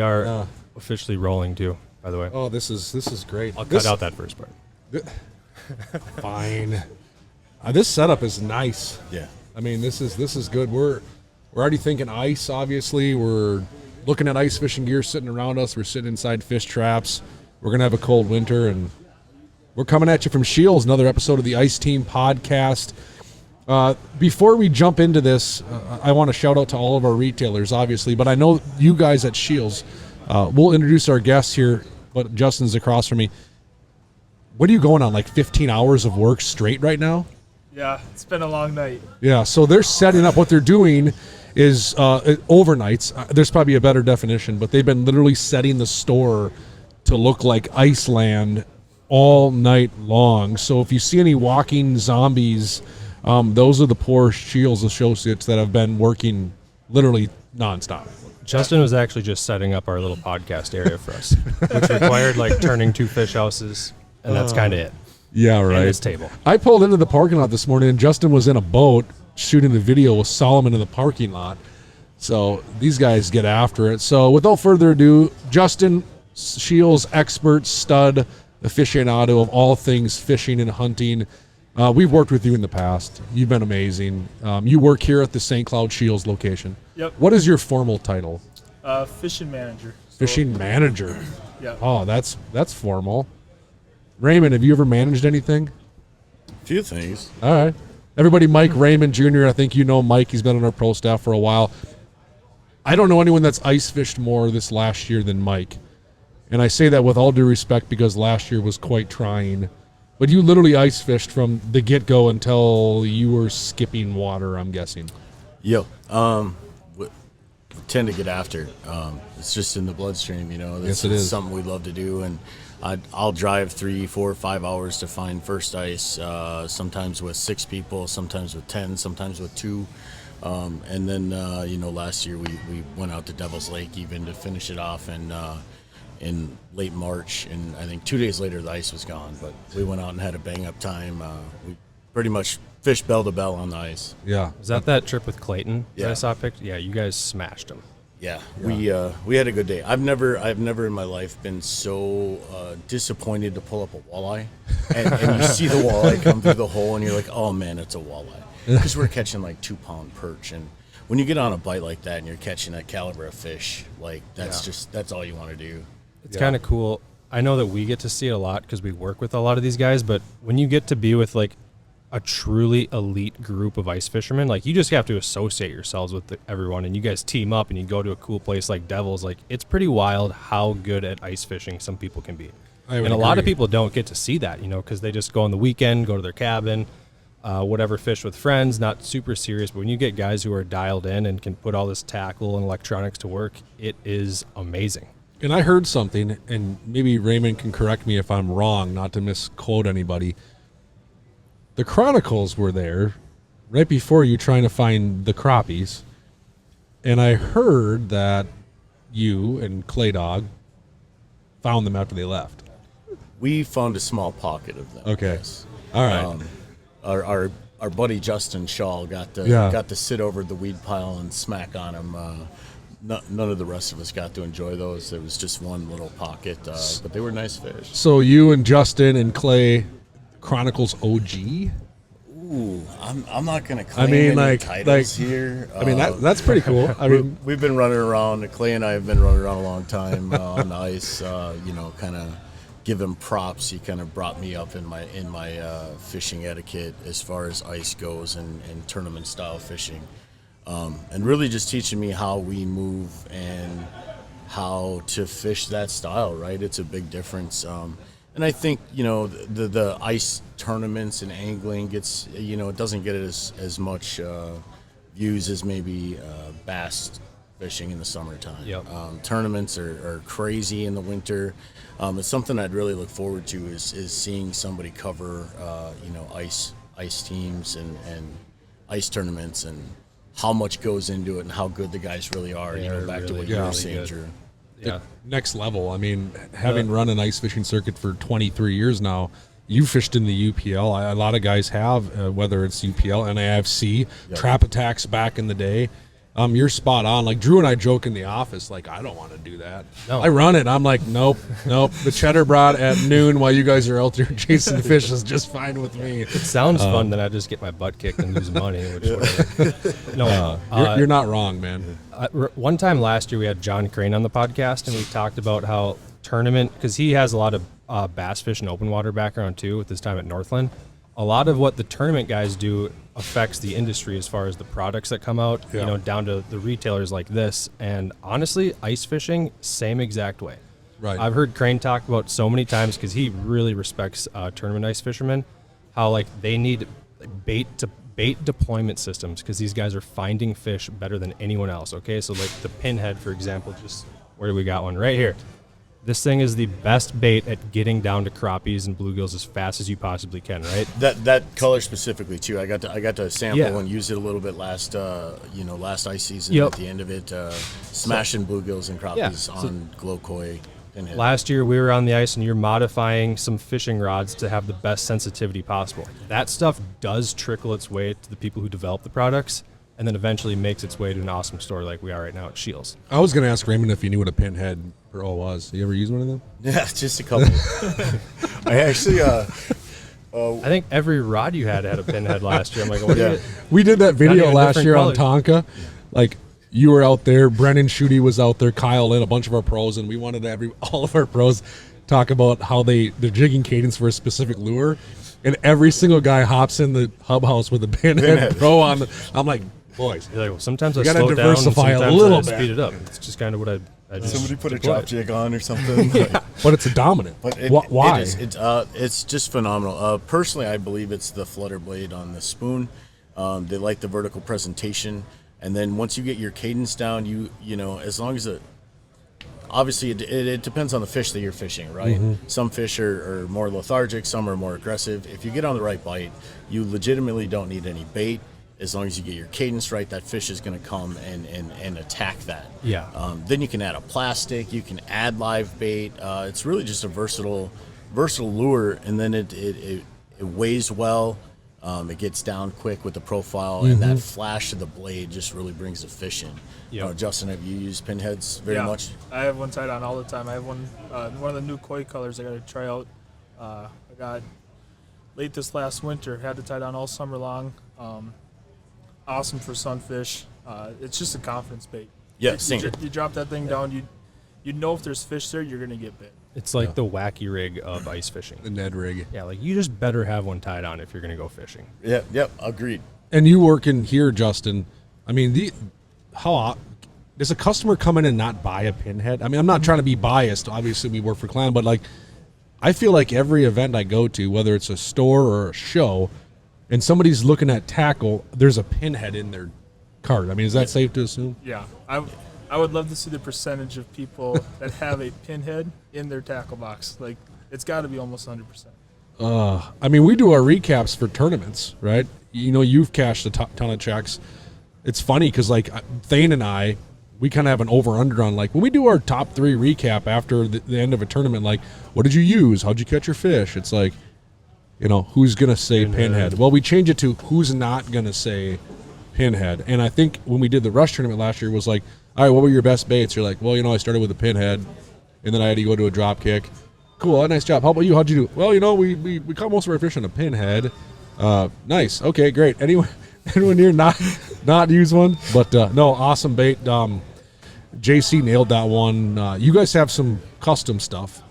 We are officially rolling too, by the way. Oh, this is great. I'll cut out that first part. Fine. This setup is nice. Yeah. I mean, this is good. We're already thinking ice, obviously. We're looking at ice fishing gear sitting around us. We're sitting inside fish traps. We're going to have a cold winter, and we're coming at you from Scheels, another episode of the Ice Team podcast. Before we jump into this, I want to shout out to all of our retailers, obviously, but I know you guys at Scheels. We'll introduce our guests here, but Justin's across from me. What are you going on, like 15 hours of work straight right now? Yeah, it's been a long night. Yeah, so they're setting up. What they're doing is overnights. There's probably a better definition, but they've been literally setting the store to look like Iceland all night long. So if you see any walking zombies, those are the poor Scheels associates that have been working literally nonstop. Justin was actually just setting up our little podcast area for us, which required like turning 2 fish houses, and that's kind of it. Yeah, right. And this table. I pulled into the parking lot this morning, and Justin was in a boat shooting the video with Solomon in the parking lot. So these guys get after it. So without further ado, Justin, Scheels expert, stud, aficionado of all things fishing and hunting. We've worked with you in the past. You've been amazing. You work here at the St. Cloud Scheels location. Yep. What is your formal title? Fishing manager. Fishing manager. Yeah. Oh, that's formal. Raymond, have you ever managed anything? A few things. All right. Everybody, Mike Raymond Jr., I think you know Mike. He's been on our pro staff for a while. I don't know anyone that's ice fished more this last year than Mike. And I say that with all due respect because last year was quite trying. But you literally ice fished from the get-go until you were skipping water, I'm guessing. Yo, we tend to get after. It's just in the bloodstream, you know. Yes, it is. Something we love to do, and I'll drive 3, 4, 5 hours to find first ice. Sometimes with 6 people, sometimes with 10, sometimes with 2. And then last year we went out to Devil's Lake even to finish it off, and in late March, and I think 2 days later the ice was gone. But we went out and had a bang-up time. We pretty much fished bell to bell on the ice. Yeah. Was that trip with Clayton that Yeah. I saw pictures? Yeah, you guys smashed him. Yeah, we had a good day. I've never in my life been so disappointed to pull up a walleye, and you see the walleye come through the hole, and you're like, oh man, it's a walleye, because we're catching like 2-pound perch, and when you get on a bite like that and you're catching that caliber of fish, like that's all you want to do. It's kind of cool. I know that we get to see it a lot because we work with a lot of these guys, but when you get to be with like a truly elite group of ice fishermen, like you just have to associate yourselves with everyone, and you guys team up and you go to a cool place like Devil's. Like, it's pretty wild how good at ice fishing some people can be. And a lot of people don't get to see that, because they just go on the weekend, go to their cabin, whatever, fish with friends, not super serious. But when you get guys who are dialed in and can put all this tackle and electronics to work, it is amazing. And I heard something, and maybe Raymond can correct me if I'm wrong, not to misquote anybody. The Chronicles were there right before you trying to find the crappies, and I heard that you and Clay Dog found them after they left. We found a small pocket of them. Okay. Yes. All right. Our buddy Justin Shaw got to sit over the weed pile and smack on them. None of the rest of us got to enjoy those. There was just one little pocket, but they were nice fish. So you and Justin and Clay, Chronicles OG? Ooh, I'm not going to claim any titles here. I mean, that's pretty cool. I mean, we've been running around. Clay and I have been running around a long time on the ice. Kind of give him props. He kind of brought me up in my fishing etiquette as far as ice goes and tournament style fishing. And really just teaching me how we move and how to fish that style, right? It's a big difference. And I think, the ice tournaments and angling gets, it doesn't get as much views as maybe bass fishing in the summertime. Yep. Tournaments are crazy in the winter. It's something I'd really look forward to is seeing somebody cover, ice teams and ice tournaments and how much goes into it and how good the guys really are. Back to what you were saying, Drew. Yeah. Next level. I mean, having run an ice fishing circuit for 23 years now, you fished in the UPL. A lot of guys have, whether it's UPL, NAFC, Trap Attacks back in the day. You're spot on. Like Drew and I joke in the office, like, I don't want to do that. No. I run it. I'm like, nope. The cheddar brat at noon while you guys are out there chasing fish is just fine with me. It sounds fun, then I just get my butt kicked and lose money. Which whatever. No, You're not wrong, man. one time last year we had John Crane on the podcast, and we talked about how tournament, because he has a lot of bass fish and open water background too with his time at Northland. A lot of what the tournament guys do affects the industry as far as the products that come out, Yeah. down to the retailers like this. And honestly, ice fishing, same exact way. Right. I've heard Crane talk about so many times, because he really respects tournament ice fishermen, how like they need bait deployment systems, because these guys are finding fish better than anyone else. Okay, so like the pinhead, for example, just where do we got one right here? This thing is the best bait at getting down to crappies and bluegills as fast as you possibly can, right? That color specifically too. I got to sample Yeah. and use it a little bit last last ice season. Yep. At the end of it, smashing bluegills and crappies on glow koi pinhead. Last year we were on the ice and you're modifying some fishing rods to have the best sensitivity possible. That stuff does trickle its way to the people who develop the products, and then eventually makes its way to an awesome store like we are right now at Scheels. I was going to ask Raymond if he knew what a pinhead Pro was. You ever use one of them? Yeah, just a couple. I actually I think every rod you had a pinhead last year. I'm like, what Yeah. are you? We did that video even last different year colors. on Tonka. Like, you were out there, Brennan Schutte was out there, Kyle Lynn, a bunch of our pros, and we wanted all of our pros talk about how their jigging cadence for a specific lure. And every single guy hops in the hub house with a pinhead Pro on. I'm like, boys, You're like, well, sometimes I gotta slow it down, and diversify a sometimes little I bit. speed it up. It's just kind of what I just somebody put a deploy. drop jig on or something. but it's a dominant. But Why? It's just phenomenal. Personally, I believe it's the flutter blade on the spoon. They like the vertical presentation, and then once you get your cadence down, you know, as long as obviously it depends on the fish that you're fishing, right? Mm-hmm. Some fish are more lethargic, some are more aggressive. If you get on the right bite, you legitimately don't need any bait. As long as you get your cadence right, that fish is going to come and attack that. Yeah. Then you can add a plastic. You can add live bait. It's really just a versatile lure, and then it weighs well. It gets down quick with the profile, and that flash of the blade just really brings the fish in. Yep. Justin, have you used pinheads very much? I have one tied on all the time. I have one of the new koi colors I got to try out. I got late this last winter. Had it tied on all summer long. Awesome for sunfish. It's just a confidence bait. Yeah, same. You drop that thing down, you know if there's fish there, you're gonna get bit. It's like the wacky rig of ice fishing. The Ned rig. Yeah, like you just better have one tied on if you're going to go fishing. Yeah, yep, agreed. And you working here, Justin, I mean, does a customer come in and not buy a pinhead? I mean, I'm not trying to be biased. Obviously, we work for Clan, but like, I feel like every event I go to, whether it's a store or a show, and somebody's looking at tackle, there's a pinhead in their cart. I mean, is that safe to assume? Yeah, I would love to see the percentage of people that have a pinhead in their tackle box. Like, it's got to be almost 100%. I mean, we do our recaps for tournaments, right? You know, you've cashed a ton of checks. It's funny because, like, Thane and I, we kind of have an over-under on, like, when we do our top 3 recap after the end of a tournament, like, what did you use? How'd you catch your fish? It's like, you know, who's going to say pinhead? Well, we change it to who's not going to say pinhead. And I think when we did the Rush tournament last year, it was like, all right, what were your best baits? You're like, well, you know, I started with a pinhead, and then I had to go to a drop kick. Cool, nice job. How about you? How'd you do? Well, you know, we caught most of our fish on a pinhead. Nice. Okay, great. Anyone here not use one? But no, awesome bait. JC nailed that one. You guys have some custom stuff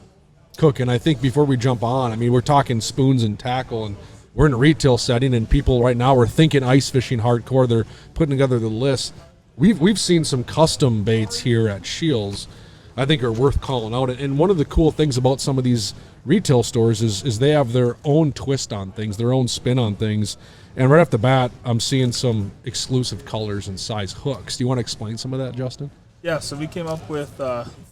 cooking. I think before we jump on, I mean, we're talking spoons and tackle, and we're in a retail setting, and people right now are thinking ice fishing hardcore. They're putting together the list. We've seen some custom baits here at Scheels I think are worth calling out. And one of the cool things about some of these retail stores is they have their own twist on things, their own spin on things. And right off the bat, I'm seeing some exclusive colors and size hooks. Do you want to explain some of that, Justin? Yeah, so we came up with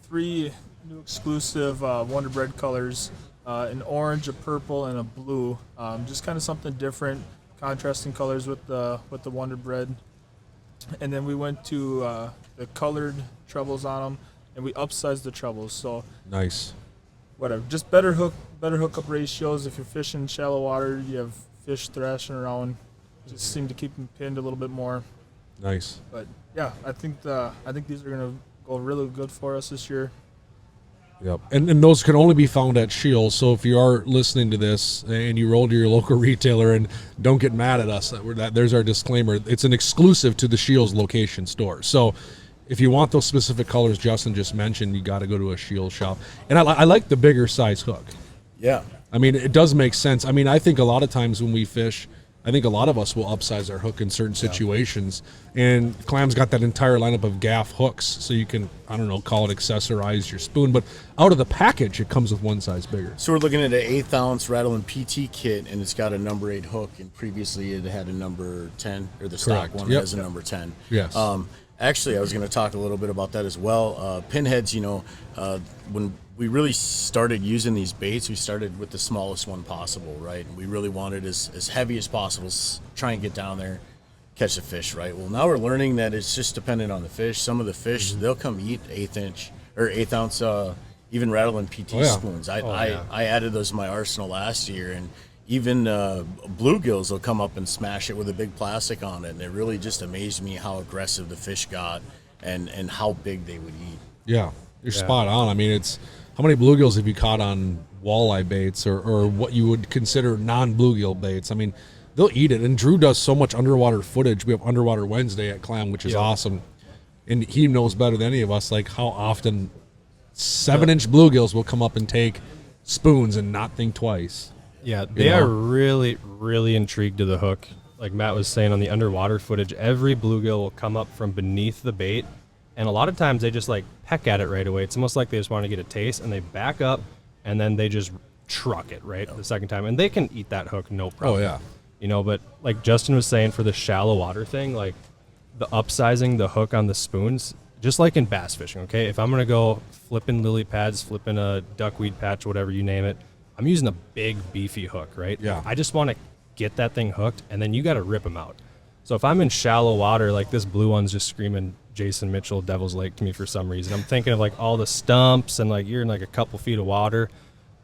3 new exclusive Wonder Bread colors, an orange, a purple, and a blue. Just kind of something different, contrasting colors with the Wonder Bread. And then we went to the colored trebles on them, and we upsized the trebles. So Nice. whatever, just better hookup ratios. If you're fishing shallow water, you have fish thrashing around. Just seem to keep them pinned a little bit more. Nice. But yeah, I think these are gonna go really good for us this year. Yep. And those can only be found at Scheels. So if you are listening to this and you roll to your local retailer, and don't get mad at us, there's our disclaimer. It's an exclusive to the Scheels location store. So if you want those specific colors Justin just mentioned, you got to go to a Scheels shop. And I like the bigger size hook. Yeah. I mean, it does make sense. I mean, I think a lot of times when we fish, I think a lot of us will upsize our hook in certain situations. And Clam's got that entire lineup of gaff hooks, so you can, I don't know, call it accessorize your spoon. But out of the package, it comes with one size bigger. So we're looking at an 1/8 ounce Rattling PT kit, and it's got a number 8 hook. And previously it had a number 10, or the stock Correct. one Yep. has a number 10. Yes. Actually, I was going to talk a little bit about that as well. Pinheads, when we really started using these baits, we started with the smallest one possible, right? And we really wanted as heavy as possible, try and get down there, catch a fish, right? Well, now we're learning that it's just dependent on the fish. Some of the fish, they'll come eat 1/8 ounce, even Rattling PT spoons. I added those to my arsenal last year, and even bluegills will come up and smash it with a big plastic on it, and it really just amazed me how aggressive the fish got and how big they would eat. Yeah, you're spot on. I mean, it's how many bluegills have you caught on walleye baits or what you would consider non-bluegill baits? I mean, they'll eat it. And Drew does so much underwater footage. We have Underwater Wednesday at Clam, which is awesome. And he knows better than any of us, like how often 7-inch bluegills will come up and take spoons and not think twice. Yeah, they are really, really intrigued to the hook. Like Matt was saying on the underwater footage, every bluegill will come up from beneath the bait, and a lot of times they just like peck at it right away. It's almost like they just want to get a taste, and they back up, and then they just truck it right the second time, and they can eat that hook no problem. Oh, yeah. But like Justin was saying for the shallow water thing, like the upsizing the hook on the spoons, just like in bass fishing, okay? If I'm going to go flipping lily pads, flipping a duckweed patch, whatever you name it, I'm using a big beefy hook, right? Yeah. I just want to get that thing hooked, and then you got to rip them out. So if I'm in shallow water, like this blue one's just screaming Jason Mitchell, Devil's Lake to me for some reason. I'm thinking of like all the stumps and like you're in like a couple feet of water.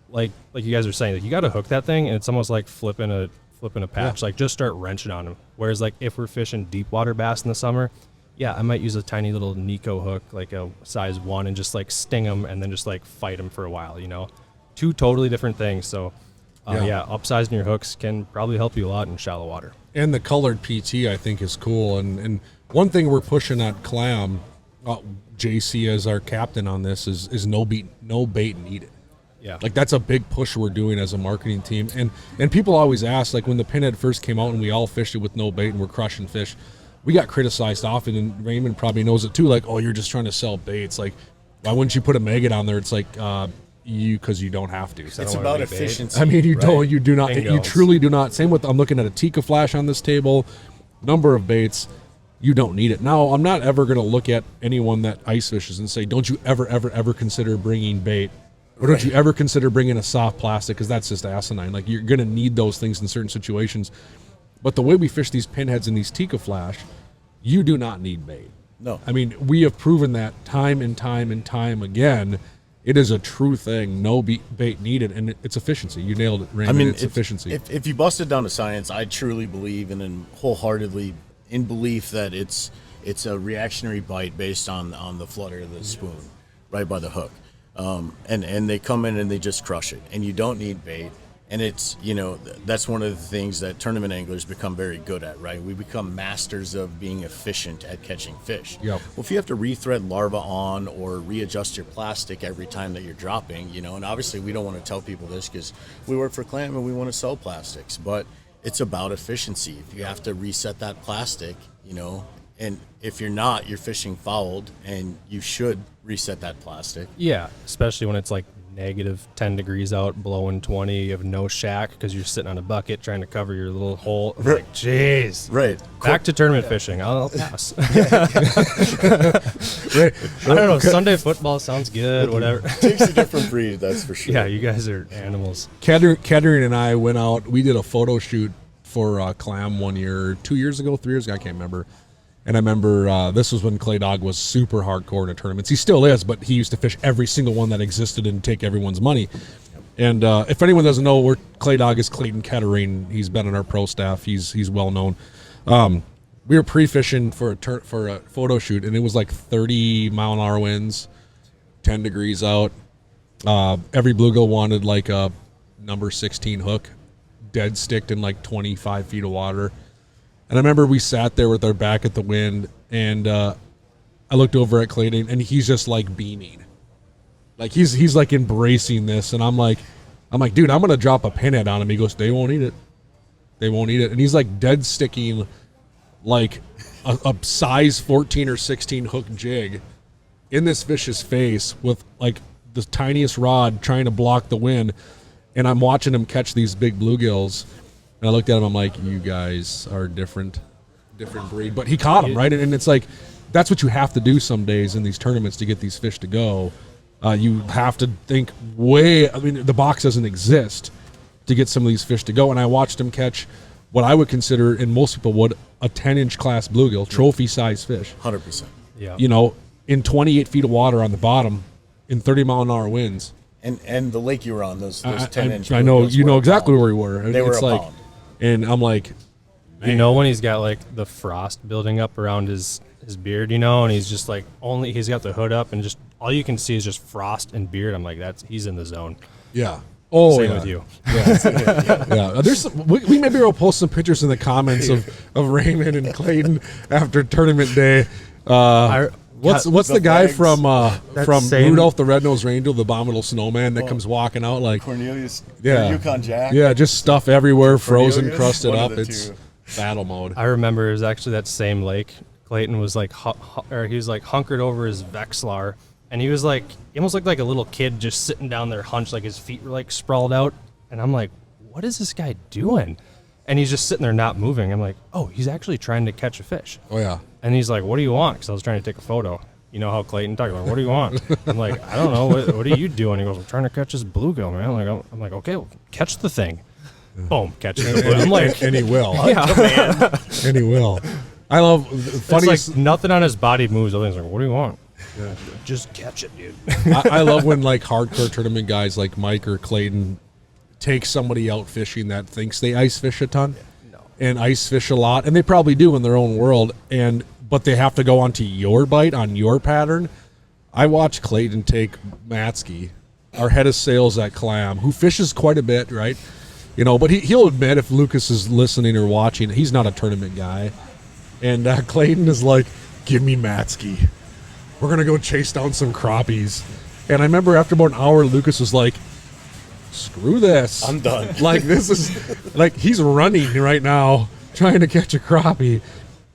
Like you guys are saying, like you got to hook that thing, and it's almost like flipping a patch. Like just start wrenching on them. Whereas like if we're fishing deep water bass in the summer, yeah, I might use a tiny little Nico hook, like a size 1, and just like sting them and then just like fight them for a while, Two totally different things. So, upsizing your hooks can probably help you a lot in shallow water. And the colored PT, I think, is cool. And one thing we're pushing at Clam, JC as our captain on this, is no bait and eat it. Yeah. Like that's a big push we're doing as a marketing team. And people always ask, like when the pinhead first came out and we all fished it with no bait and we're crushing fish, we got criticized often, and Raymond probably knows it too. Like, oh, you're just trying to sell baits. Like, why wouldn't you put a maggot on there? It's like, because you don't have to. It's about efficiency. I mean, you do not, Bingo. you truly do not. Same with, I'm looking at a Tika flash on this table, number of baits. You don't need it. Now, I'm not ever going to look at anyone that ice fishes and say, don't you ever consider bringing bait, or don't you ever consider bringing a soft plastic, because that's just asinine. Like, you're going to need those things in certain situations. But the way we fish these pinheads in these Tika flash, you do not need bait. No. I mean, we have proven that time and time again. It is a true thing. No bait needed, and it's efficiency. You nailed it, Raymond. It's efficiency. If you bust it down to science, I truly believe and wholeheartedly in belief that it's a reactionary bite based on the flutter of the spoon, right by the hook, and they come in and they just crush it, and you don't need bait. And it's, that's one of the things that tournament anglers become very good at, right? We become masters of being efficient at catching fish. Yep. Well, if you have to rethread larva on or readjust your plastic every time that you're dropping, and obviously we don't want to tell people this because we work for Clam and we want to sell plastics, but it's about efficiency. If you have to reset that plastic, and if you're not, you're fishing fouled, and you should reset that plastic. Yeah, especially when it's like negative 10 degrees out, blowing 20, you have no shack because you're sitting on a bucket trying to cover your little hole. Right. Like, jeez. Right. Back to tournament fishing. I'll pass. Right. I don't know. Sunday football sounds good, whatever. Takes a different breed, that's for sure. Yeah, you guys are animals. Kettering and I went out. We did a photo shoot for Clam 1 year, 2 years ago, 3 years ago, I can't remember. And I remember this was when Clay Dog was super hardcore in the tournaments. He still is, but he used to fish every single one that existed and take everyone's money. And if anyone doesn't know, Clay Dog is Clayton Kettering. He's been on our pro staff. He's well known. we were pre-fishing for a photo shoot, and it was like 30-mile-an-hour winds, 10 degrees out. Every bluegill wanted like a number 16 hook, dead sticked in like 25 feet of water. And I remember we sat there with our back at the wind, and I looked over at Clayton, and he's just like beaming, like he's like embracing this, and I'm like, dude, I'm gonna drop a pinhead on him. He goes, they won't eat it, and he's like dead sticking like a size 14 or 16 hook jig in this fish's face with like the tiniest rod trying to block the wind, and I'm watching him catch these big bluegills, and I looked at him, I'm like, you guys are different breed. But he caught him, right? And it's like, that's what you have to do some days in these tournaments to get these fish to go. You have to think the box doesn't exist to get some of these fish to go. And I watched him catch what I would consider, and most people would, a 10-inch class bluegill, trophy-size fish. 100%. Yeah. You know, in 28 feet of water on the bottom, in 30-mile-an-hour winds. And the lake you were on, those 10-inch. I know, you know exactly where we were. They were it's a like, pound. and I'm like, You know, when he's got like the frost building up around his beard, you know, and he's just like he's got the hood up, and just all you can see is just frost and beard. I'm like, he's in the zone. yeah. Oh, Same yeah. with you. Yeah. There's we maybe will post some pictures in the comments of Raymond and Clayton after tournament day. What's the guy flags. from same- Rudolph the Red-Nosed Reindeer, the abominable snowman that comes walking out like, Cornelius, yeah, Yukon Jack. yeah, just stuff everywhere, frozen, Cornelius? crusted One up. of the It's two. battle mode. I remember it was actually that same lake. Clayton was like, he was like hunkered over his Vexlar, and he was like, he almost looked like a little kid just sitting down there hunched, like his feet were like sprawled out. And I'm like, what is this guy doing? And he's just sitting there not moving. I'm like, oh, he's actually trying to catch a fish. Oh yeah. And he's like, what do you want? Because I was trying to take a photo. You know how Clayton talks, like, what do you want? I'm like, I don't know. What are you doing? He goes, I'm trying to catch this bluegill, man. I'm like, okay, well, catch the thing. Boom, catch it. I'm like, And he will. yeah. And he will. I love funny. It's like nothing on his body moves. Other than like, what do you want? Just catch it, dude. I love when like hardcore tournament guys like Mike or Clayton take somebody out fishing that thinks they ice fish a ton and ice fish a lot, and they probably do in their own world, but they have to go onto your bite on your pattern. I watch Clayton take Matsky, our head of sales at Clam, who fishes quite a bit, right? You know, but he'll admit, if Lucas is listening or watching, he's not a tournament guy. And Clayton is like, give me Matsky. We're going to go chase down some crappies. And I remember after about an hour, Lucas was like, screw this. I'm done. Like, this is, like, he's running right now, trying to catch a crappie.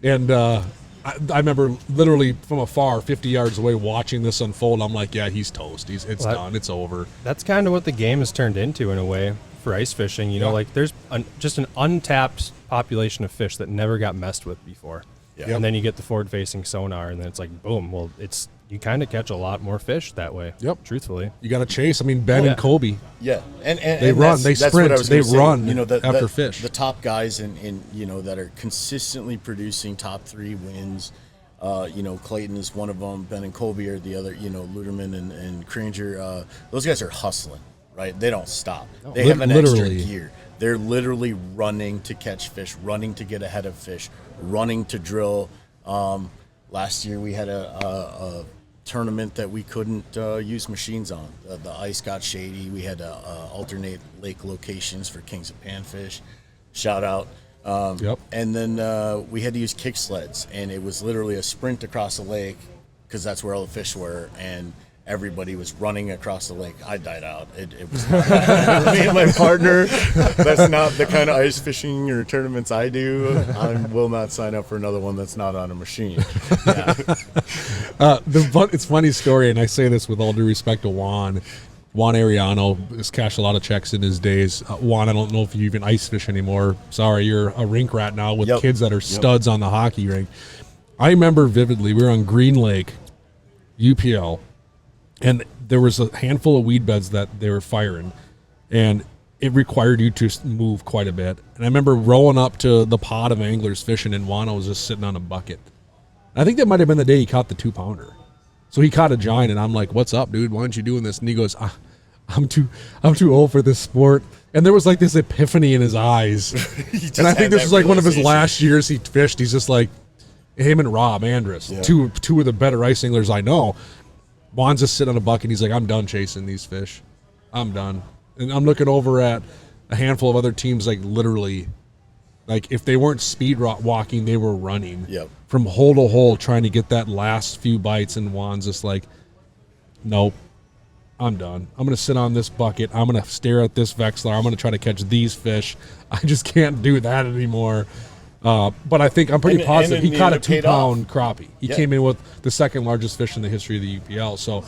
And I remember literally from afar, 50 yards away, watching this unfold. I'm like, yeah, he's toast. It's done. It's over. That's kind of what the game has turned into in a way for ice fishing. You know, Yeah. like there's just an untapped population of fish that never got messed with before. Yeah. And then you get the forward-facing sonar, and then it's like, boom. Well, you kind of catch a lot more fish that way. Yep. Truthfully. You got to chase. I mean, Ben Yeah. and Kobe. Yeah, and They and run, that's- they that's sprint, what I was they gonna say. run You know, after fish. The top guys in you know that are consistently producing top 3 wins. You know, Clayton is one of them. Ben and Kobe are the other. You know, Luderman and Cringer. Those guys are hustling, right? They don't stop. They have an Literally. extra gear. They're literally running to catch fish, running to get ahead of fish, running to drill. Last year we had a tournament that we couldn't use machines on. The ice got shady. We had to alternate lake locations for Kings of Panfish. Shout out. Yep. And then we had to use kick sleds, and it was literally a sprint across the lake because that's where all the fish were, and everybody was running across the lake. I died out. It was not me and my partner. That's not the kind of ice fishing or tournaments I do. I will not sign up for another one that's not on a machine. Yeah. It's a funny story, and I say this with all due respect to Juan. Juan Ariano has cashed a lot of checks in his days. Juan, I don't know if you even ice fish anymore. Sorry, you're a rink rat now with Yep. kids that are studs on the hockey rink. I remember vividly, we were on Green Lake, UPL, and there was a handful of weed beds that they were firing, and it required you to move quite a bit. And I remember rolling up to the pod of anglers fishing, and Juan was just sitting on a bucket. I think that might have been the day he caught the 2-pounder. So he caught a giant, and I'm like, "What's up, dude? Why aren't you doing this?" And he goes, "I'm too old for this sport. And there was like this epiphany in his eyes. And I think this was like one of his last years he fished. He's just like, him and Rob Andrus, two of the better ice anglers I know. Juan's just sitting on a bucket. He's like, I'm done chasing these fish. I'm done. And I'm looking over at a handful of other teams, like literally, like if they weren't speed walking, they were running from hole to hole trying to get that last few bites. And Juan's just like, nope. I'm done. I'm going to sit on this bucket. I'm going to stare at this Vexler. I'm going to try to catch these fish. I just can't do that anymore. But I think I'm pretty positive he caught a 2-pound crappie. He came in with the second largest fish in the history of the UPL. So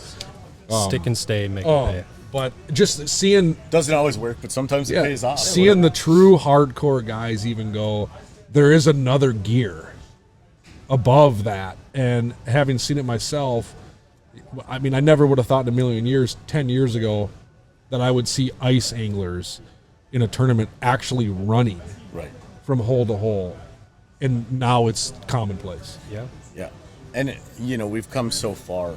stick and stay, make it pay. But just seeing doesn't always work, but sometimes it pays off. Seeing the true hardcore guys even go, there is another gear above that, and having seen it myself. I mean, I never would have thought in a million years, 10 years ago, that I would see ice anglers in a tournament actually running from hole to hole. And now it's commonplace. Yeah. And, we've come so far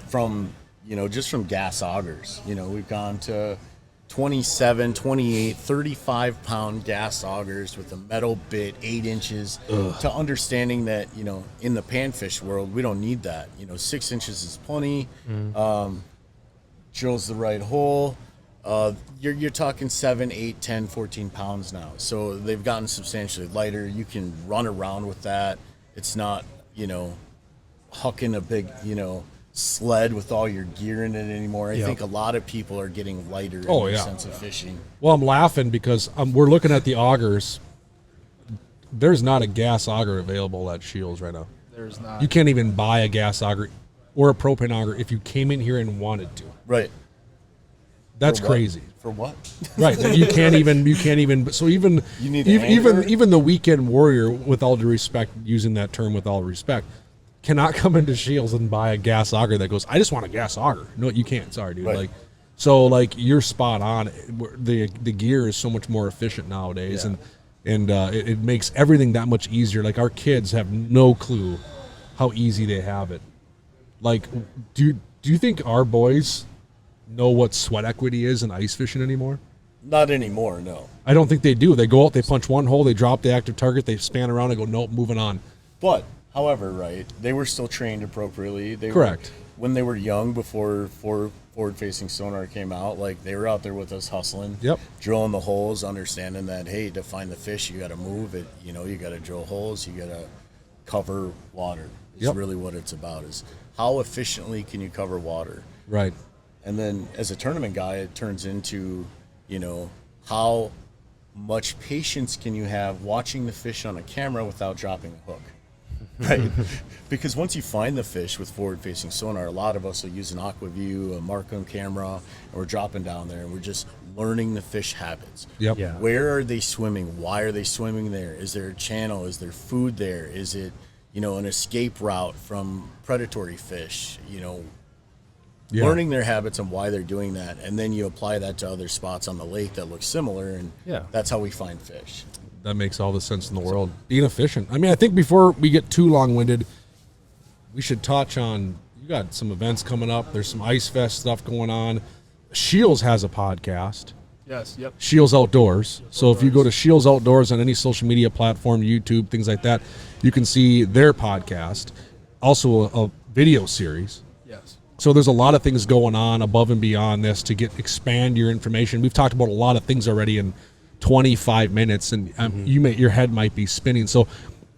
from, just from gas augers. We've gone to 27, 28, 35-pound gas augers with a metal bit, 8 inches, to understanding that, in the panfish world, we don't need that. 6 inches is plenty. Drills the right hole. You're talking 7, 8, 10, 14 pounds now. So they've gotten substantially lighter. You can run around with that. It's not, hucking a big, sled with all your gear in it anymore. I think a lot of people are getting lighter in their sense of fishing. Well, I'm laughing because we're looking at the augers. There's not a gas auger available at Scheels right now. There's not. You can't even buy a gas auger or a propane auger if you came in here and wanted to. Right. That's crazy. For what? Right. You can't even. So even the weekend warrior, with all due respect, using that term with all respect, cannot come into Scheels and buy a gas auger that goes, I just want a gas auger. No, you can't. Sorry, dude. Right. You're spot on. The gear is so much more efficient nowadays, and it makes everything that much easier. Like, our kids have no clue how easy they have it. Like, do you think our boys know what sweat equity is in ice fishing anymore? Not anymore, no. I don't think they do. They go out, they punch one hole, they drop the active target, they span around and go, nope, moving on. But, however, right, they were still trained appropriately. Correct. When they were young, before forward-facing sonar came out, like, they were out there with us hustling, drilling the holes, understanding that, hey, to find the fish, you got to move it. You got to drill holes, you got to cover water. It's really what it's about, is how efficiently can you cover water? Right. And then as a tournament guy, it turns into, how much patience can you have watching the fish on a camera without dropping a hook, right? Because once you find the fish with forward-facing sonar, a lot of us will use an AquaView, a Markham camera, and we're dropping down there, and we're just learning the fish habits. Yep. Yeah. Where are they swimming? Why are they swimming there? Is there a channel? Is there food there? Is it, an escape route from predatory fish? Learning their habits and why they're doing that, and then you apply that to other spots on the lake that look similar, and that's how we find fish. That makes all the sense in the world. Being efficient. I mean, I think before we get too long-winded, we should touch on, you got some events coming up. There's some Ice Fest stuff going on. Scheels has a podcast. Yes, yep. Scheels Outdoors. So if you go to Scheels Outdoors on any social media platform, YouTube, things like that, you can see their podcast. Also a video series. Yes. So there's a lot of things going on above and beyond this to expand your information. We've talked about a lot of things already in 25 minutes, and your head might be spinning. So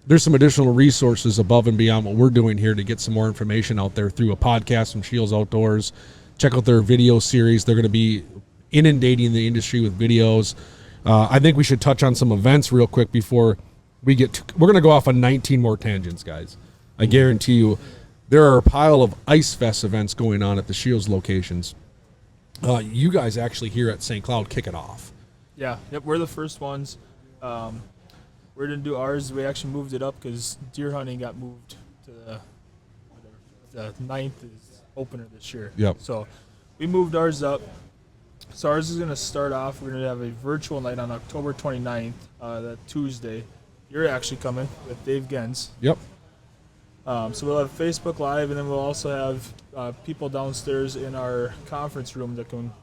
there's some additional resources above and beyond what we're doing here to get some more information out there through a podcast from Scheels Outdoors. Check out their video series. They're going to be inundating the industry with videos. I think we should touch on some events real quick before we get we're going to go off on 19 more tangents, guys. I guarantee you. There are a pile of Ice Fest events going on at the Scheels locations. You guys actually here at St. Cloud kick it off. Yeah, yep, we're the first ones. We're going to do ours. We actually moved it up because deer hunting got moved to the 9th is opener this year. Yep. So we moved ours up. So ours is going to start off. We're going to have a virtual night on October 29th, that Tuesday. You're actually coming with Dave Gens. Yep. So we'll have Facebook Live, and then we'll also have people downstairs in our conference room that can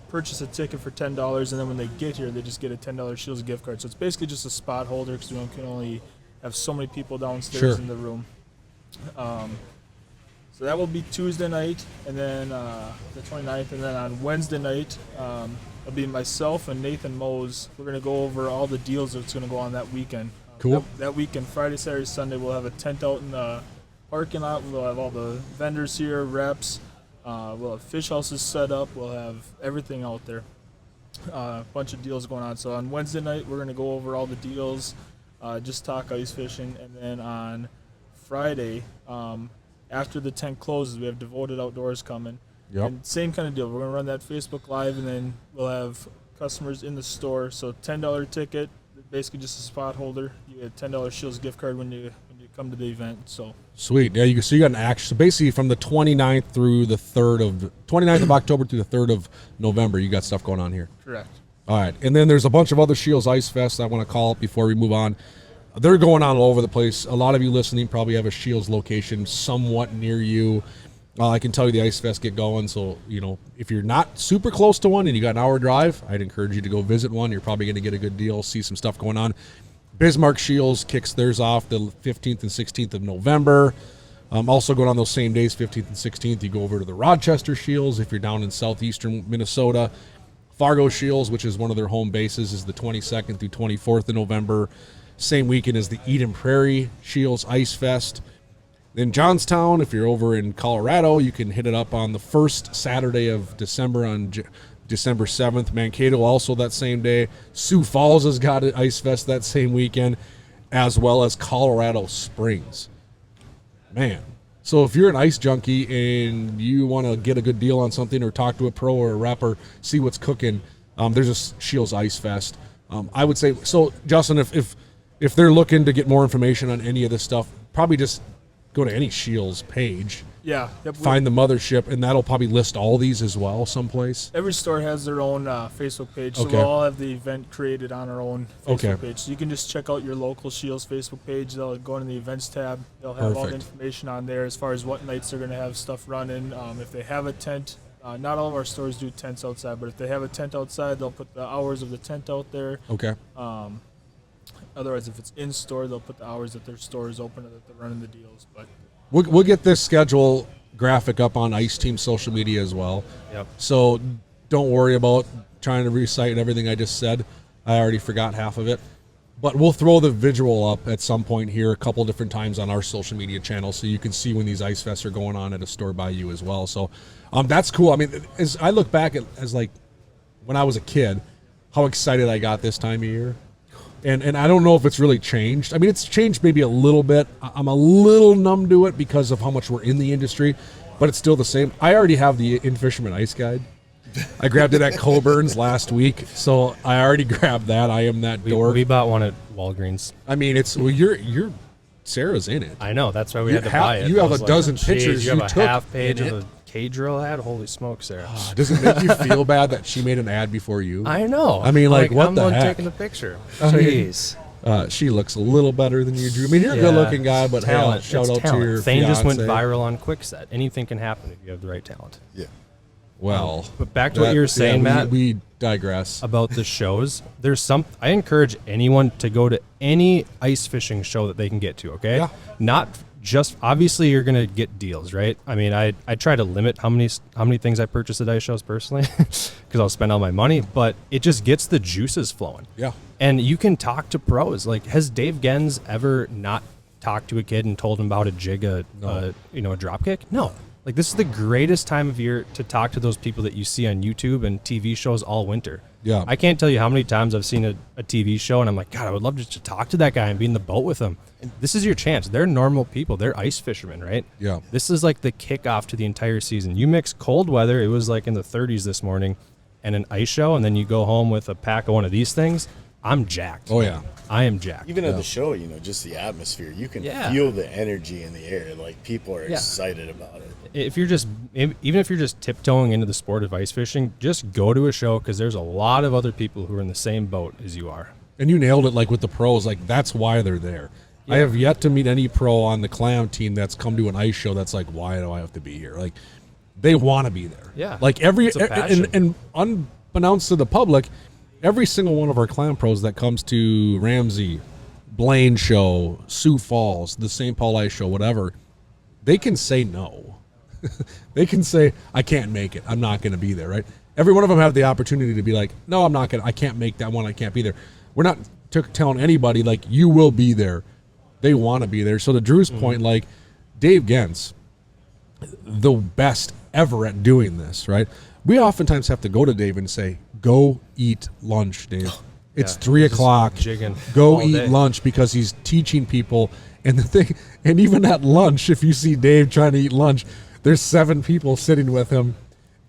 purchase a ticket for $10, and then when they get here, they just get a $10 Scheels gift card. So it's basically just a spot holder because we can only have so many people downstairs in the room. So that will be Tuesday night, and then the 29th, and then on Wednesday night, it'll be myself and Nathan Mose. We're going to go over all the deals that's going to go on that weekend. Cool. That weekend, Friday, Saturday, Sunday, we'll have a tent out in the parking lot. We'll have all the vendors here, reps. We'll have fish houses set up. We'll have everything out there. A bunch of deals going on. So on Wednesday night, we're going to go over all the deals, just talk ice fishing. And then on Friday, after the tent closes, we have Devoted Outdoors coming. Yep. And same kind of deal. We're going to run that Facebook Live, and then we'll have customers in the store. So $10 ticket, basically just a spot holder. You get a $10 Scheels gift card when you come to the event. So Sweet. Yeah, so you got an action. So basically from the 29th through the 29th of October through the 3rd of November, you got stuff going on here. correct. All right. And then there's a bunch of other Scheels Ice Fest I want to call up before we move on. They're going on all over the place. A lot of you listening probably have a Scheels location somewhat near you. I can tell you the Ice Fest get going. So, if you're not super close to one and you got an hour drive, I'd encourage you to go visit one. You're probably going to get a good deal, see some stuff going on. Bismarck Scheels kicks theirs off the 15th and 16th of November. Also going on those same days, 15th and 16th, you go over to the Rochester Scheels if you're down in southeastern Minnesota. Fargo Scheels, which is one of their home bases, is the 22nd through 24th of November. Same weekend as the Eden Prairie Scheels Ice Fest. Then Johnstown, if you're over in Colorado, you can hit it up on the first Saturday of December on December 7th. Mankato also that same day. Sioux Falls has got an Ice Fest that same weekend, as well as Colorado Springs. Man. So if you're an ice junkie and you want to get a good deal on something or talk to a pro or a rep or see what's cooking, there's a Scheels Ice Fest. I would say, so Justin, if they're looking to get more information on any of this stuff, probably just go to any Scheels page. Yeah. Yep, Find the mothership, and that'll probably list all these as well someplace. every store has their own Facebook page, so Okay. we'll all have the event created on our own Facebook Okay. page. So you can just check out your local Scheels Facebook page. They'll go into the events tab. They'll have all the Perfect. information on there as far as what nights they're going to have stuff running. If they have a tent, not all of our stores do tents outside, but if they have a tent outside, they'll put the hours of the tent out there. Okay. Otherwise, if it's in store, they'll put the hours that their store is open and that they're running the deals. But We'll get this schedule graphic up on Ice Team social media as well. Yep. So don't worry about trying to recite everything I just said. I already forgot half of it. But we'll throw the visual up at some point here a couple different times on our social media channel so you can see when these Ice Fests are going on at a store by you as well. So that's cool. I mean, as I look back as like when I was a kid, how excited I got this time of year. And I don't know if it's really changed. I mean, it's changed maybe a little bit. I'm a little numb to it because of how much we're in the industry, but it's still the same. I already have the In Fisherman Ice Guide. I grabbed it at Coburn's last week, so I already grabbed that. I am that dork. We bought one at Walgreens. I mean, you're Sarah's in it. I know. That's why we had to buy it. You I have was a dozen "Jeez, pictures You have you a took half page in of it." the cage drill ad. Holy smoke, Sarah! Does it make you feel bad that she made an ad before you? I know. I mean, like, what I'm the one heck? taking the picture. I mean, Jeez. She looks a little better than you, Drew. I mean, you're a good-looking guy, but talent. hey, shout It's out talent. to your Thane just went fiance. viral on Quickset. Anything can happen if you have the right talent. Yeah. Well, But back to what you were saying, Matt. We digress. About the shows, I encourage anyone to go to any ice fishing show that they can get to. Okay, Yeah. Not just obviously you're gonna get deals, right? I mean, I try to limit how many things I purchase at ice shows personally, because I'll spend all my money. But it just gets the juices flowing. Yeah. And you can talk to pros. Like, has Dave Gens ever not talked to a kid and told him about a jig, a drop kick? No. Like, this is the greatest time of year to talk to those people that you see on YouTube and TV shows all winter. Yeah. I can't tell you how many times I've seen a TV show and I'm like, God, I would love just to talk to that guy and be in the boat with him. And this is your chance. They're normal people. They're ice fishermen, right? Yeah. This is like the kickoff to the entire season. You mix cold weather, it was like in the 30s this morning, and an ice show, and then you go home with a pack of one of these things. I'm jacked. Oh, yeah. I am jacked. Even at the show, just the atmosphere, you can Yeah. feel the energy in the air. Like, people are Yeah. excited about it. Even if you're just tiptoeing into the sport of ice fishing, just go to a show, because there's a lot of other people who are in the same boat as you are. And you nailed it, like with the pros. Like, that's why they're there. I have yet to meet any pro on the clam team that's come to an ice show that's like, why do I have to be here? Like, they want to be there. Yeah. Like It's a passion. and unbeknownst to the public, every single one of our clam pros that comes to Ramsey, Blaine show, Sioux Falls, the St. Paul Ice show, whatever, they can say no. They can say, I can't make it. I'm not going to be there, right? Every one of them have the opportunity to be like, no, I can't make that one. I can't be there. We're not telling anybody, like, you will be there. They want to be there. So to Drew's point, like, Dave Gens, the best ever at doing this, right? We oftentimes have to go to Dave and say, go eat lunch, Dave. It's 3 o'clock. jigging Go all eat day. lunch, because he's teaching people. And the thing, and even at lunch, if you see Dave trying to eat lunch, there's 7 people sitting with him.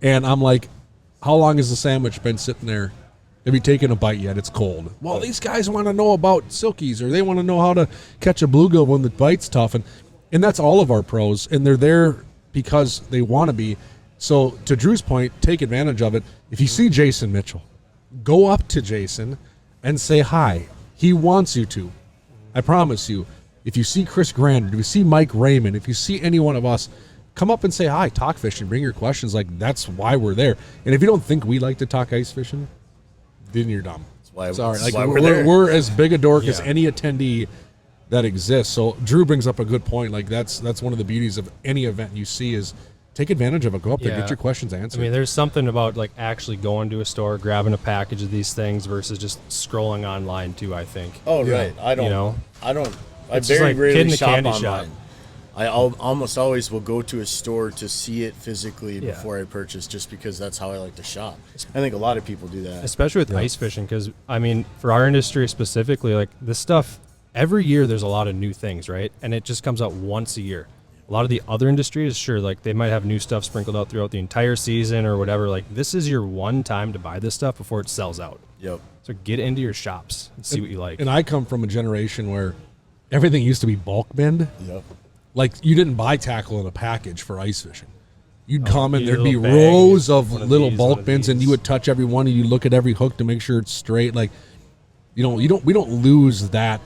And I'm like, how long has the sandwich been sitting there? Have you taken a bite yet? It's cold. Well, these guys want to know about silkies, or they want to know how to catch a bluegill when the bite's tough. And that's all of our pros. And they're there because they want to be. So to Drew's point, take advantage of it. If you see Jason Mitchell, go up to Jason and say hi. He wants you to. I promise you. If you see Chris Grander, if you see Mike Raymond, if you see any one of us, come up and say hi, talk fishing, bring your questions. Like, that's why we're there. And if you don't think we like to talk ice fishing, then you're dumb. Sorry, like, we're as big a dork as any attendee that exists. So Drew brings up a good point. Like, that's one of the beauties of any event you see is take advantage of it. Go up there, get your questions answered. I mean, there's something about like actually going to a store, grabbing a package of these things versus just scrolling online too, I think. Oh, right. I You know? I It's just very like rarely kid in a shop candy online. shop. I almost always will go to a store to see it physically before I purchase, just because that's how I like to shop. I think a lot of people do that. Especially with ice fishing, because, I mean, for our industry specifically, like, this stuff, every year there's a lot of new things, right? And it just comes out once a year. A lot of the other industries, sure, like, they might have new stuff sprinkled out throughout the entire season or whatever. Like, this is your one time to buy this stuff before it sells out. Yep. So get into your shops and see what you like. And I come from a generation where everything used to be bulk binned. Yep. Like, you didn't buy tackle in a package for ice fishing. You'd come and you there'd need a be little bag, rows of one of little these, bulk one of bins, and these. you would touch every one, and you look at every hook to make sure it's straight. Like, we don't lose that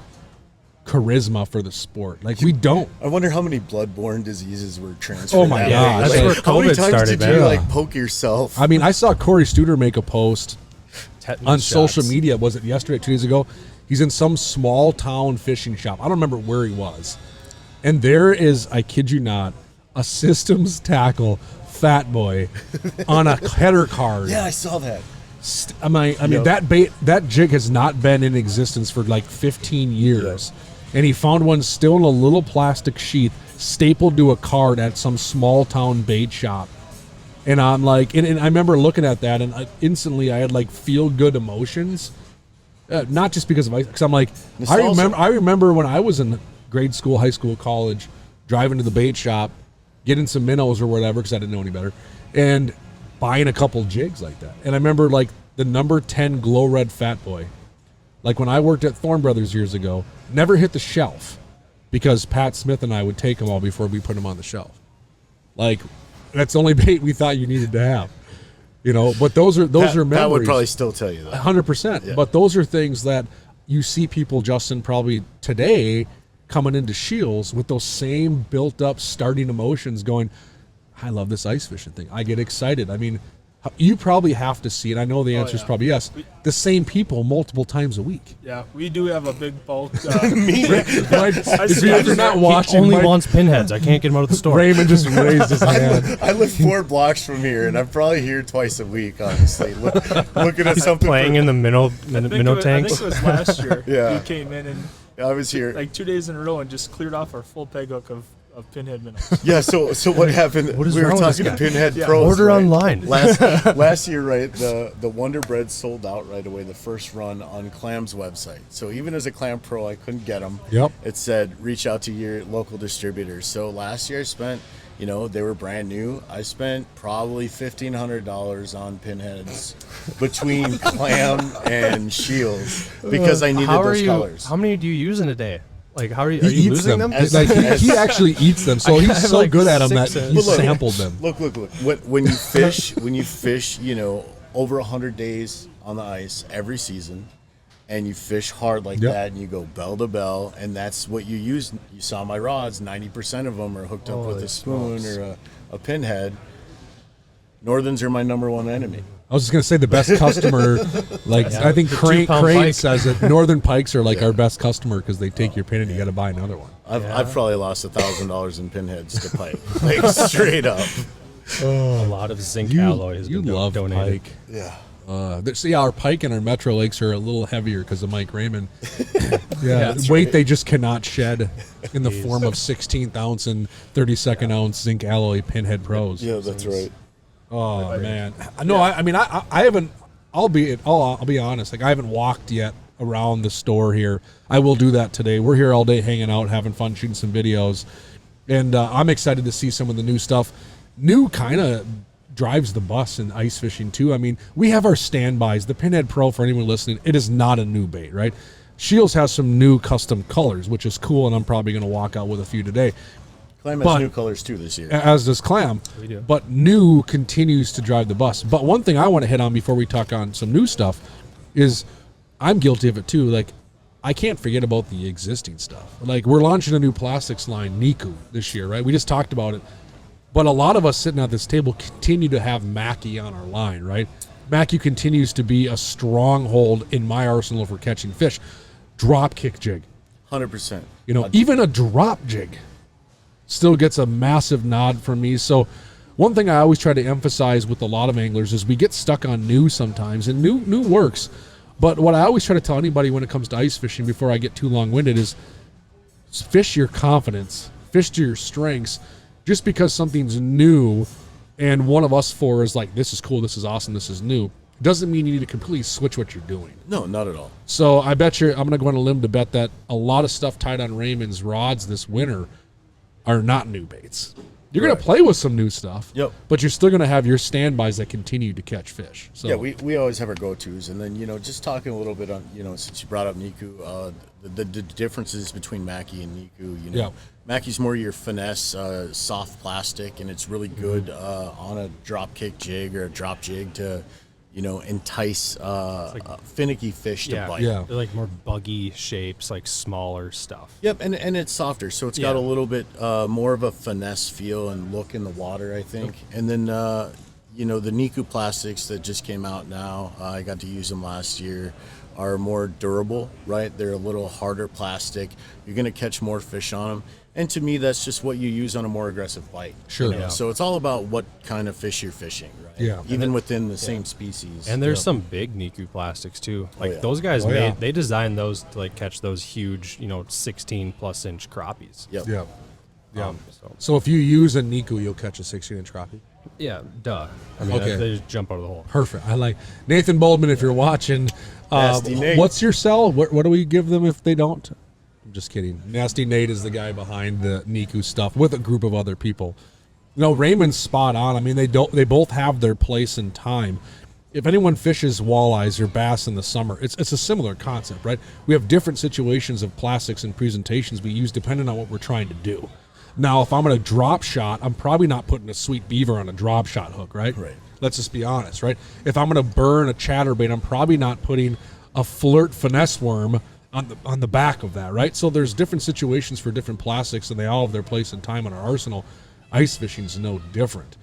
charisma for the sport. Like, we don't. I wonder how many bloodborne diseases were transferred. Oh my that God. way. That's where how many COVID times started, did you man. like poke yourself? I mean, I saw Corey Studer make a post Tetanus on shots. social media. Was it yesterday, 2 days ago? He's in some small town fishing shop. I don't remember where he was. And there is, I kid you not, a systems tackle fat boy on a header card. Yeah, I saw that. I mean, that jig has not been in existence for like 15 years. And he found one still in a little plastic sheath stapled to a card at some small town bait shop. And I'm like, and I remember looking at that, and instantly I had like feel good emotions. Not just because of ice, because I'm like, I remember when I was in grade school, high school, college, driving to the bait shop, getting some minnows or whatever, because I didn't know any better, and buying a couple jigs like that. And I remember like the number 10 glow red fat boy, like when I worked at Thorn Brothers years ago, never hit the shelf because Pat Smith and I would take them all before we put them on the shelf. Like, that's the only bait we thought you needed to have, you know. But those are memories. Pat would probably still tell you that. 100%. Yeah. But those are things that you see people, Justin, probably today coming into Scheels with those same built-up starting emotions going, I love this ice fishing thing. I get excited. I mean, you probably have to see, and I know the answer is probably yes, the same people multiple times a week. Yeah, we do have a big bulk. Right? If you're not watching, He only Mike, wants pinheads. I can't get him out of the store. Raymond just raised his hand. I live 4 blocks from here, and I'm probably here twice a week, honestly. Looking at something. Playing in the minnow I think tanks. it was last year. Yeah. He came in and I was here. like 2 days in a row and just cleared off our full peg hook of pinhead minnows. Yeah, so what happened? What is we were wrong with talking this to guy? Pinhead Yeah. Pros. Order right? online. Last year, right? The Wonder Bread sold out right away. The first run on Clam's website. So even as a Clam Pro, I couldn't get them. Yep. It said reach out to your local distributors. So last year I spent, they were brand new. I spent probably $1,500 on pinheads between Clam and Scheels because I needed those colors. How many do you use in a day? Like, how are you? He Are you eats losing them. them? Like, he actually eats them. So I he's have so like good at them that 6 he But look, sampled them. Look. When you fish, over 100 days on the ice every season, and you fish hard like Yep. that, and you go bell to bell, and that's what you use. You saw my rods; 90% of them are hooked up with Holy a spoon smokes. or a pinhead. Northerns are my number one enemy. I was just gonna say the best customer, like I think Crane pike. says it. Northern pikes are like our best customer because they take your pin and you got to buy another one. I've probably lost $1,000 in pinheads to pike, like straight up. A lot of zinc alloy has You been love donated. pike. Yeah. See, our pike and our Metro Lakes are a little heavier because of Mike Raymond. Weight they just cannot shed in the form of 16th ounce and 32nd ounce zinc alloy pinhead pros. Yeah, that's right. Oh man, no, I mean I haven't. I'll be honest. Like I haven't walked yet around the store here. I will do that today. We're here all day hanging out, having fun, shooting some videos, and I'm excited to see some of the new stuff. New kind of drives the bus in ice fishing too. I mean, we have our standbys. The Pinhead Pro, for anyone listening, it is not a new bait, right? Scheels has some new custom colors, which is cool, and I'm probably going to walk out with a few today. Clam has new colors too this year. As does Clam. We do. But new continues to drive the bus. But one thing I want to hit on before we talk on some new stuff is I'm guilty of it too. Like, I can't forget about the existing stuff. Like, we're launching a new plastics line, Niku, this year, right? We just talked about it. But a lot of us sitting at this table continue to have Mackie on our line, right? Mackie continues to be a stronghold in my arsenal for catching fish. Drop kick jig. 100%. You know, even a drop jig still gets a massive nod from me. So one thing I always try to emphasize with a lot of anglers is we get stuck on new sometimes, and new works. But what I always try to tell anybody when it comes to ice fishing before I get too long-winded is fish your confidence, fish to your strengths. Just because something's new and one of us four is like, this is cool, this is awesome, this is new, doesn't mean you need to completely switch what you're doing. No, not at all. So I bet you, I'm going to go on a limb to bet that a lot of stuff tied on Raymond's rods this winter are not new baits. You're going to play with some new stuff, but you're still going to have your standbys that continue to catch fish. So yeah, we always have our go-tos. And then, just talking a little bit on, since you brought up Niku, the differences between Mackie and Niku, Mackie's more your finesse, soft plastic, and it's really good on a drop kick jig or a drop jig to, entice finicky fish to bite. Yeah, they're like more buggy shapes, like smaller stuff. Yep, and it's softer, so it's got a little bit more of a finesse feel and look in the water, I think. And then, the Niku plastics that just came out now, I got to use them last year, are more durable, right? They're a little harder plastic. You're going to catch more fish on them. And to me, that's just what you use on a more aggressive bite. Sure. Yeah. So it's all about what kind of fish you're fishing, right? Yeah. Even within the same species. And there's some big Niku plastics too. Like those guys they designed those to like catch those huge, 16 plus inch crappies. Yep. Yeah. So if you use a Niku, you'll catch a 16-inch crappie? Yeah, duh. I mean, they just jump out of the hole. Perfect. I like Nathan Boldman. If you're watching, Nasty Nate. What's your cell? What do we give them if they don't? I'm just kidding. Nasty Nate is the guy behind the Niku stuff with a group of other people. Raymond's spot on. I mean, they both have their place and time. If anyone fishes walleyes or bass in the summer, it's a similar concept, right? We have different situations of plastics and presentations we use depending on what we're trying to do. Now, if I'm going to drop shot, I'm probably not putting a sweet beaver on a drop shot hook, right? Right. Let's just be honest, right? If I'm going to burn a chatterbait, I'm probably not putting a flirt finesse worm on the back of that, right? So there's different situations for different plastics, and they all have their place and time in our arsenal. Ice fishing is no different.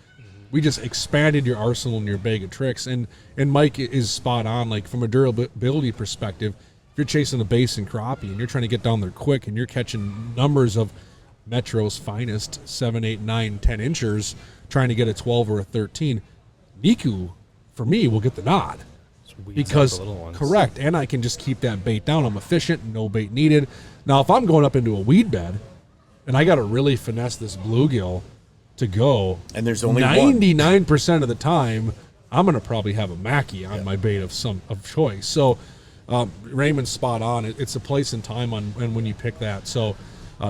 We just expanded your arsenal and your bag of tricks, and Mike is spot on. Like, from a durability perspective, if you're chasing a basin crappie and you're trying to get down there quick and you're catching numbers of Metro's finest 7, 8, 9, 10 inchers trying to get a 12 or a 13, Niku, for me, will get the nod. Because, correct, and I can just keep that bait down. I'm efficient, no bait needed. Now, if I'm going up into a weed bed and I got to really finesse this bluegill to go, and there's only 99% of the time, I'm going to probably have a Mackie on my bait of choice. So, Raymond's spot on. It's a place and time and when you pick that. So,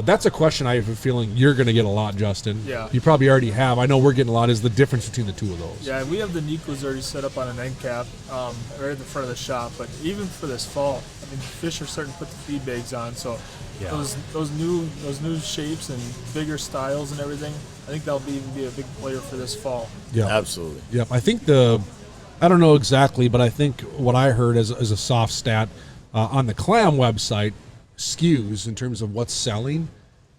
that's a question I have a feeling you're going to get a lot, Justin. Yeah. You probably already have. I know we're getting a lot. Is the difference between the two of those? Yeah, we have the Nikus already set up on an end cap right at the front of the shop. But even for this fall, I mean, fish are starting to put the feed bags on. So those new shapes and bigger styles and everything, I think that'll even be a big player for this fall. Yeah, absolutely. Yep. I think I don't know exactly, but I think what I heard as a soft stat on the Clam website, SKUs in terms of what's selling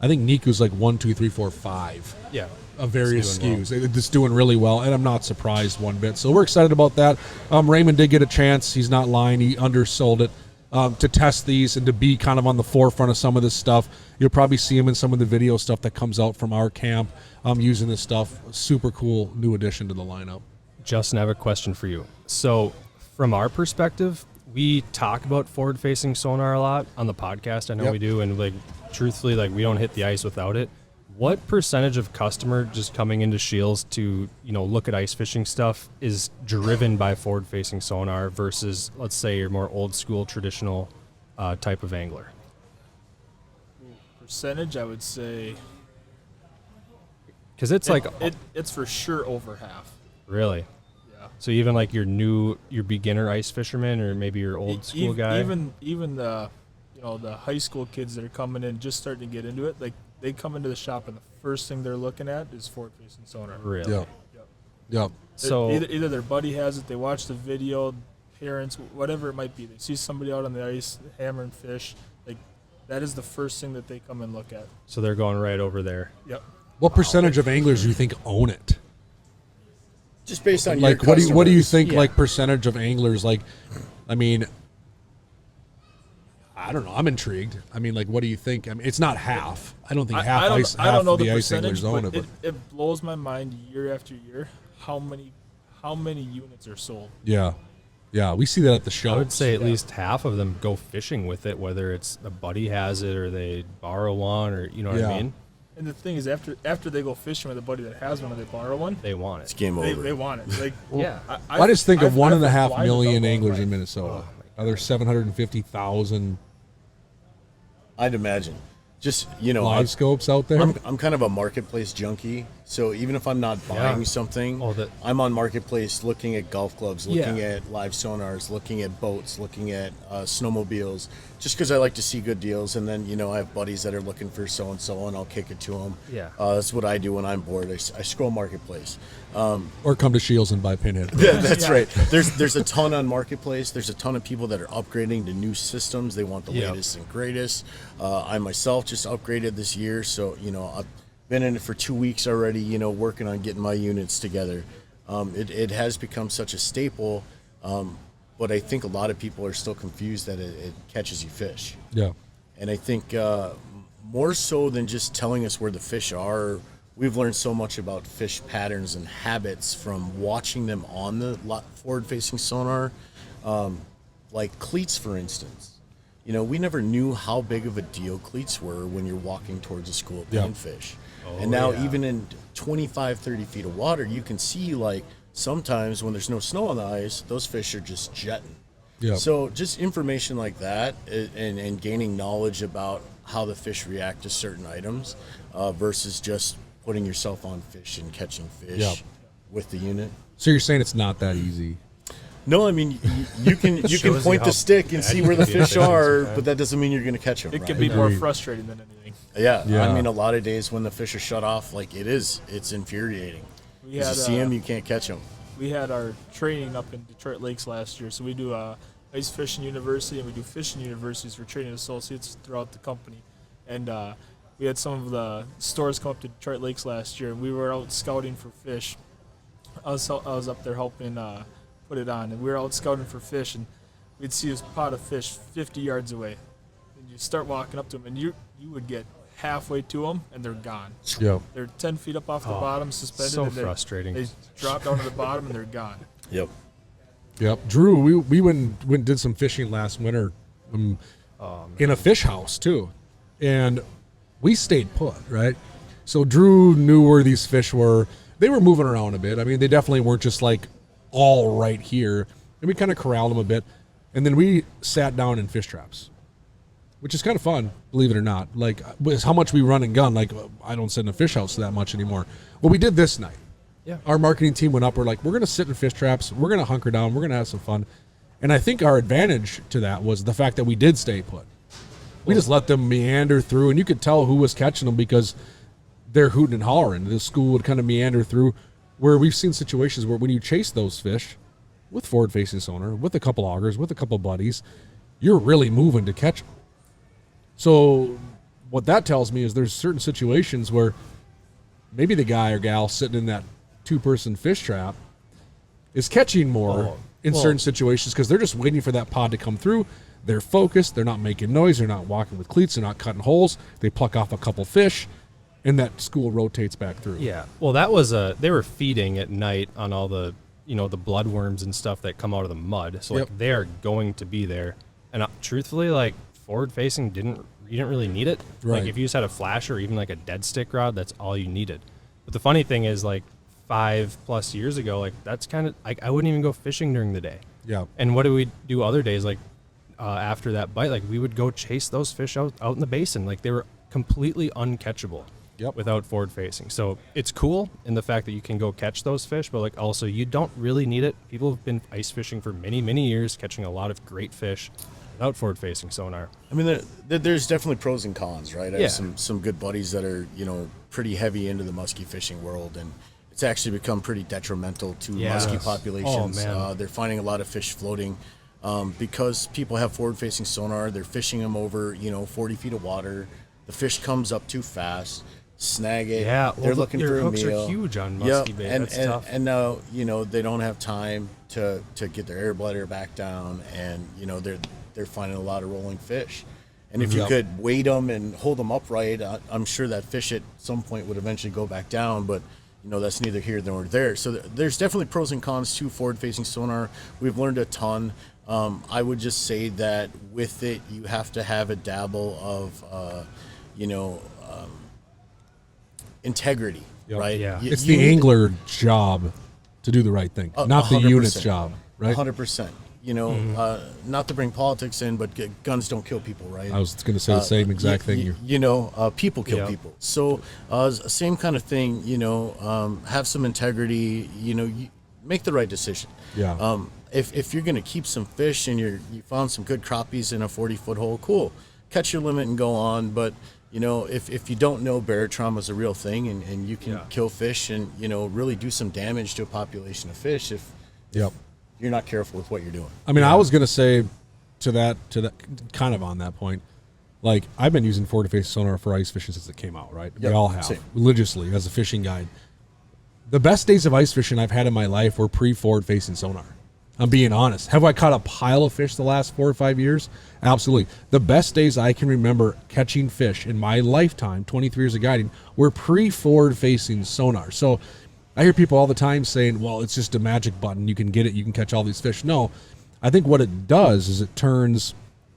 I think Niku's like 1, 2, 3, 4, 5 Yeah. of various It's doing SKUs. It's doing really well, and I'm not surprised one bit. So we're excited about that. Raymond did get a chance. He's not lying. He undersold it to test these and to be kind of on the forefront of some of this stuff. You'll probably see him in some of the video stuff that comes out from our camp using this stuff. Super cool new addition to the lineup. Justin, I have a question for you. So, from our perspective, we talk about forward-facing sonar a lot on the podcast. I know Yep. we do, and like, truthfully, like, we don't hit the ice without it. What percentage of customer just coming into Scheels to, look at ice fishing stuff is driven by forward-facing sonar versus, let's say, your more old-school, traditional type of angler? Percentage, I would say. Because it's like, It's for sure over half. really? Yeah. So even like your beginner ice fisherman, or maybe your old school guy? Even the the high school kids that are coming in just starting to get into it, like they come into the shop and the first thing they're looking at is forward facing sonar. Really? Yeah. Yeah. So either their buddy has it, they watch the video, parents, whatever it might be, they see somebody out on the ice hammering fish, like that is the first thing that they come and look at. So they're going right over there. Yep. What percentage of anglers do you think own it? Just based on Like, your what do you customers. think? Yeah. Like percentage of anglers? Like, I mean, I don't know. I'm intrigued. I mean, like, what do you think? I mean, it's not half. I don't think half I don't, ice. I Half don't know of the the ice percentage, anglers own but it. But it blows my mind year after year how many units are sold. yeah, yeah, we see that at the show. I would say at least half of them go fishing with it, whether it's a buddy has it or they borrow one, or what Yeah. I mean? And the thing is, after they go fishing with a buddy that has one or they borrow one, They want It's it. game over. they want it. Like, Yeah. I just think of I've 1.5 lied million about anglers going, in like, Minnesota. Are there 750,000 I'd imagine. Just live scopes out there? I'm kind of a marketplace junkie, so even if I'm not buying Yeah. something, Oh, that- I'm on marketplace looking at golf clubs, looking Yeah. at live sonars, looking at boats, looking at snowmobiles, just because I like to see good deals. And then I have buddies that are looking for so and so, and I'll kick it to them. Yeah. That's what I do when I'm bored. I scroll marketplace. Or come to Scheels and buy pinhead. Yeah, that's right. There's a ton on marketplace. There's a ton of people that are upgrading to new systems. They want the Yep. latest and greatest. I myself just upgraded this year, so I've been in it for 2 weeks already. Working on getting my units together. It has become such a staple, but I think a lot of people are still confused that it catches you fish. Yeah. And I think more so than just telling us where the fish are, we've learned so much about fish patterns and habits from watching them on the forward-facing sonar, like cleats, for instance. We never knew how big of a deal cleats were when you're walking towards a school of Yeah. panfish. And now yeah. even in 25, 30 feet of water, you can see, like, sometimes when there's no snow on the ice, those fish are just jetting. Yeah. So just information like that and gaining knowledge about how the fish react to certain items versus just putting yourself on fish and catching fish Yeah. with the unit. So you're saying it's not that easy? No, I mean you can Shows point you the how stick and bad see you where the can be at fish fishing are, sometimes. but that doesn't mean you're going to catch them. It right? can be more Agreed. frustrating than anything. Yeah, Yeah. I mean, a lot of days when the fish are shut off, like it's infuriating. We 'Cause had you see them, you can't catch them. we had our training up in Detroit Lakes last year, so we do ice fishing university and we do fishing universities for training associates throughout the company. And we had some of the stores come up to Detroit Lakes last year, and we were out scouting for fish. I was up there helping put it on, and we were out scouting for fish, and we'd see this pot of fish 50 yards away. And you start walking up to them, and you would get halfway to them, and they're gone. Yeah. They're 10 feet up off the bottom, suspended. so and frustrating. They drop down to the bottom, and they're gone. Yep. Yep. Drew, we went and did some fishing last winter in a fish house too. And we stayed put, right? So Drew knew where these fish were. They were moving around a bit. I mean, they definitely weren't just like all right here. And we kind of corralled them a bit. And then we sat down in fish traps, which is kind of fun, believe it or not. Like, with how much we run and gun, like, I don't sit in a fish house that much anymore. But we did this night. Yeah. Our marketing team went up. We're like, we're going to sit in fish traps. We're going to hunker down. We're going to have some fun. And I think our advantage to that was the fact that we did stay put. We just let them meander through, and you could tell who was catching them because they're hooting and hollering. The school would kind of meander through, where we've seen situations where when you chase those fish with forward-facing sonar, with a couple augers, with a couple buddies, you're really moving to catch them. So what that tells me is there's certain situations where maybe the guy or gal sitting in that 2-person fish trap is catching more in certain situations because they're just waiting for that pod to come through. They're focused. They're not making noise. They're not walking with cleats. They're not cutting holes. They pluck off a couple fish, and that school rotates back through. Yeah. Well, that was they were feeding at night on all the, the bloodworms and stuff that come out of the mud. So like they are going to be there. And truthfully, like forward facing, you didn't really need it. Right. Like if you just had a flasher or even like a dead stick rod, that's all you needed. But the funny thing is, like 5+ years ago, like that's kind of like I wouldn't even go fishing during the day. Yeah. And what do we do other days? Like after that bite, like we would go chase those fish out in the basin. Like they were completely uncatchable. Yep. Without forward facing. So it's cool in the fact that you can go catch those fish, but like also you don't really need it. People have been ice fishing for many, many years, catching a lot of great fish without forward facing sonar. I mean, there's definitely pros and cons, right? I Yeah. have some good buddies that are, pretty heavy into the muskie fishing world, and it's actually become pretty detrimental to Yes. muskie populations. Oh, man. They're finding a lot of fish floating because people have forward facing sonar. They're fishing them over, 40 feet of water. The fish comes up too fast. Snag it. Yeah, they're looking their for a hooks meal. are huge on Yep, musky bait. and That's and, tough. and now they don't have time to get their air bladder back down, and they're finding a lot of rolling fish. And if you Yep. could weight them and hold them upright, I'm sure that fish at some point would eventually go back down. But that's neither here nor there. So there's definitely pros and cons to forward-facing sonar. We've learned a ton. I would just say that with it, you have to have a dabble of, integrity, Yep. right? Yeah. It's the angler job to do the right thing, not the 100%. unit's job, right? 100%. Not to bring politics in, but guns don't kill people, right? I was going to say the same exact thing. People kill Yeah. people. So same kind of thing. Have some integrity. You make the right decision. Yeah. If you're going to keep some fish and you found some good crappies in a 40-foot hole, cool. Catch your limit and go on. But if you don't know barotrauma is a real thing and you can kill fish and really do some damage to a population of fish if Yep. you're not careful with what you're doing. I mean, I was going to say to that kind of on that point, like I've been using forward facing sonar for ice fishing since it came out, right? We Yep, all have same. religiously as a fishing guide. The best days of ice fishing I've had in my life were pre-forward facing sonar. I'm being honest. Have I caught a pile of fish the last 4 or 5 years? Absolutely. The best days I can remember catching fish in my lifetime, 23 years of guiding, were pre-forward facing sonar. So I hear people all the time saying, well, it's just a magic button. You can get it. You can catch all these fish. No, I think what it does is it turns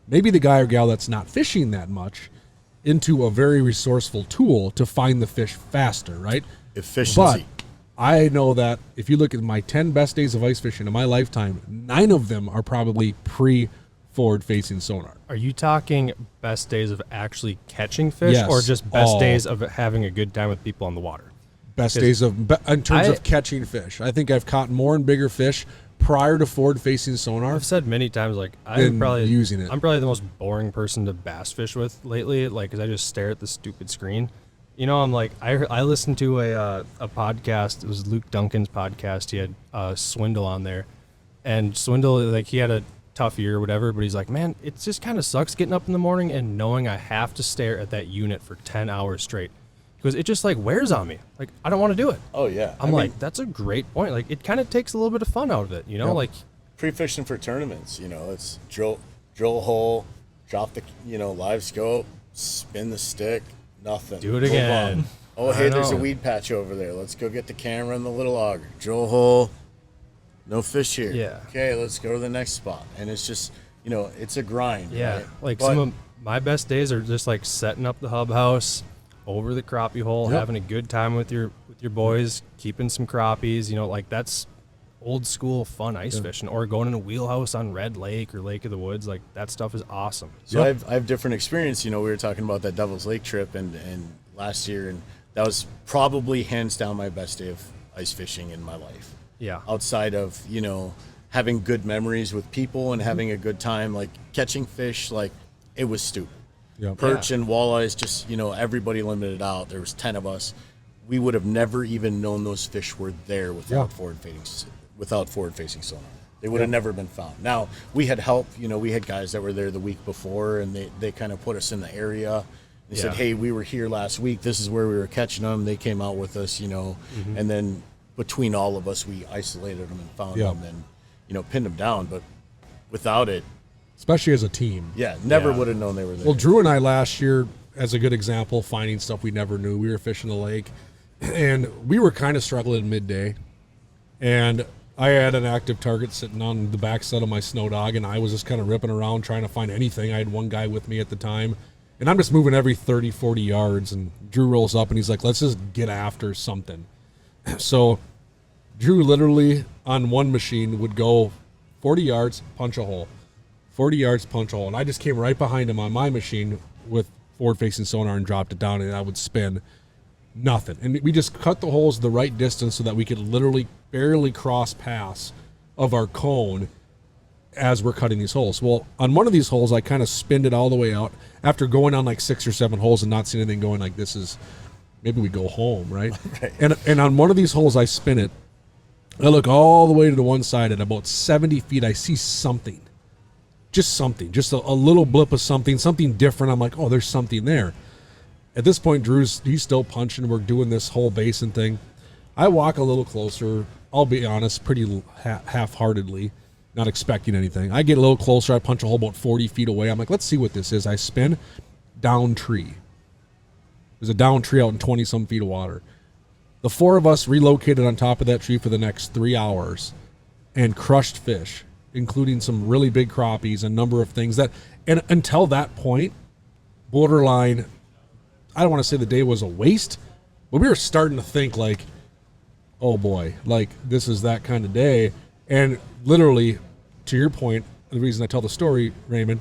maybe the guy or gal that's not fishing that much into a very resourceful tool to find the fish faster, right? Efficiency. But I know that if you look at my 10 best days of ice fishing in my lifetime, 9 of them are probably pre-forward facing sonar. Are you talking best days of actually catching fish Yes, or just best all. days of having a good time with people on the water? Best days in terms I- of catching fish. I think I've caught more and bigger fish prior to forward facing sonar. I've said many times, like Been using it. I'm probably the most boring person to bass fish with lately, like, because I just stare at the stupid screen. I'm like, I listened to a podcast. It was Luke Duncan's podcast. He had Swindle on there, and Swindle, like, he had a tough year or whatever, but he's like, man, it just kind of sucks getting up in the morning and knowing I have to stare at that unit for 10 hours straight. Because it just like wears on me. Like, I don't want to do it. Oh yeah. I'm like, that's a great point. Like, it kind of takes a little bit of fun out of it, Yep. like, pre-fishing for tournaments, it's drill a hole, drop the live scope, spin the stick, nothing. do it Move again. on. Oh, I hey, there's a know. weed patch over there. Let's go get the camera and the little auger. Drill a hole. No fish here. Yeah. Okay, let's go to the next spot. And it's just, it's a grind. Yeah, right? like But some of my best days are just like setting up the hub house over the crappie hole, Yep. having a good time with your boys, keeping some crappies. Like that's old school fun ice fishing, or going in a wheelhouse on Red Lake or Lake of the Woods. Like that stuff is awesome. So I have different experience. We were talking about that Devil's Lake trip and last year, and that was probably hands down my best day of ice fishing in my life. Yeah, Outside of, having good memories with people and having a good time, like catching fish, like it was stupid. Yep. Perch and walleyes, just, everybody limited out. There was 10 of us. We would have never even known those fish were there without forward facing sonar. They would have never been found. Now, we had help. We had guys that were there the week before, and they kind of put us in the area, They said, Yeah. hey, we were here last week. This is where we were catching them. They came out with us, and then between all of us, we isolated them and found Yeah. them and, pinned them down. But without it, especially as a team. yeah, never Yeah. would have known they were there. Well, Drew and I last year, as a good example, finding stuff we never knew. We were fishing the lake, and we were kind of struggling midday. And I had an active target sitting on the backside of my snow dog, and I was just kind of ripping around trying to find anything. I had one guy with me at the time, and I'm just moving every 30, 40 yards, and Drew rolls up, and he's like, let's just get after something. So Drew literally on one machine would go 40 yards, punch a hole. 40 yards, punch a hole. And I just came right behind him on my machine with forward-facing sonar and dropped it down, and I would spin. Nothing. And we just cut the holes the right distance so that we could literally barely cross paths of our cone as we're cutting these holes. Well, on one of these holes, I kind of spinned it all the way out after going on like 6 or 7 holes and not seeing anything, going like, this is, maybe we go home, right? Right. And on one of these holes, I spin it. I look all the way to the one side. At about 70 feet, I see something. Just something. Just a little blip of something different. I'm like, oh, there's something there. At this point, he's still punching. We're doing this whole basin thing. I walk a little closer. I'll be honest, pretty half-heartedly, not expecting anything. I get a little closer. I punch a hole about 40 feet away. I'm like, let's see what this is. I spin, down tree. There's a down tree out in 20-some feet of water. The 4 of us relocated on top of that tree for the next 3 hours and crushed fish, including some really big crappies, a number of things that, and until that point, borderline, I don't want to say the day was a waste, but we were starting to think like, oh boy, like this is that kind of day. And literally, to your point, the reason I tell the story, Raymond,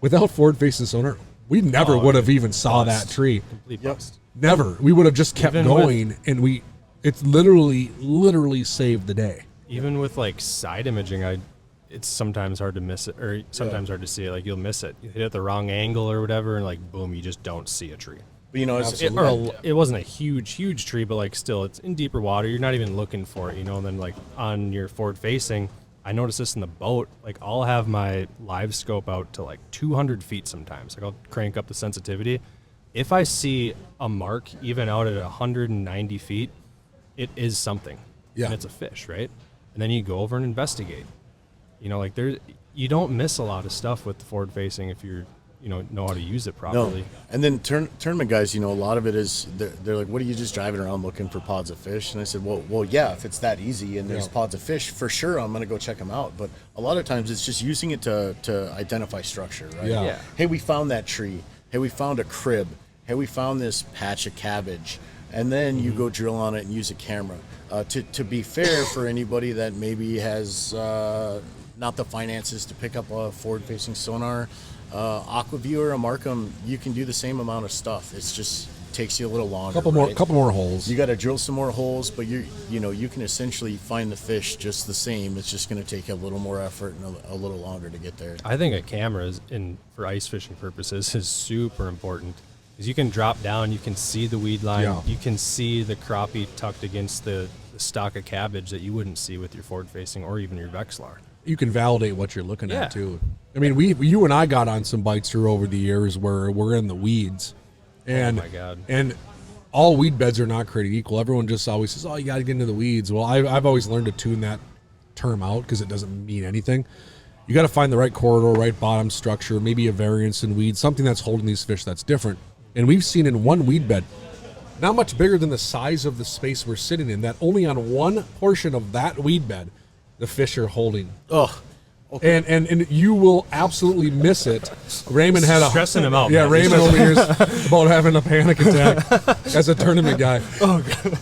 without forward-facing sonar, we never would have even saw that tree. Complete Yep. bust. Never. We would have just kept Even going, and it's literally saved the day. Even with like side imaging, it's sometimes hard to miss it, or sometimes hard to see it. Like you'll miss it. You hit it the wrong angle or whatever, and like boom, you just don't see a tree. But, It wasn't a huge tree, but like still, it's in deeper water. You're not even looking for it, And then like on your forward facing, I noticed this in the boat. Like I'll have my live scope out to like 200 feet sometimes. Like I'll crank up the sensitivity. If I see a mark even out at 190 feet, it is something. Yeah. And it's a fish, right? And then you go over and investigate. Like you don't miss a lot of stuff with the forward facing if you're, know how to use it properly. No. And then tournament guys, a lot of it is they're like, what are you just driving around looking for pods of fish? And I said, well, yeah, if it's that easy and there's pods of fish, for sure I'm going to go check them out. But a lot of times it's just using it to identify structure, right? Yeah. Hey, we found that tree. Hey, we found a crib. Hey, we found this patch of cabbage. And then you go drill on it and use a camera. To be fair, for anybody that maybe has not the finances to pick up a forward-facing sonar, Aquaview or a Markham, you can do the same amount of stuff. It's just takes you a little longer. Couple more holes. You got to drill some more holes, but you can essentially find the fish just the same. It's just going to take a little more effort and a little longer to get there. I think a camera for ice fishing purposes is super important. Because you can drop down, you can see the weed line, Yeah. you can see the crappie tucked against the stalk of cabbage that you wouldn't see with your forward facing or even your Vexlar. You can validate what you're looking Yeah. at too. I mean, you and I got on some bites through over the years where we're in the weeds, and Oh my God. and all weed beds are not created equal. Everyone just always says, "Oh, you got to get into the weeds." Well, I've always learned to tune that term out because it doesn't mean anything. You got to find the right corridor, right bottom structure, maybe a variance in weeds, something that's holding these fish that's different. And we've seen in one weed bed, not much bigger than the size of the space we're sitting in, that only on one portion of that weed bed, the fish are holding. Oh, okay. And you will absolutely miss it. Raymond had Stressing him out, Yeah, man. Raymond over here is about having a panic attack as a tournament guy.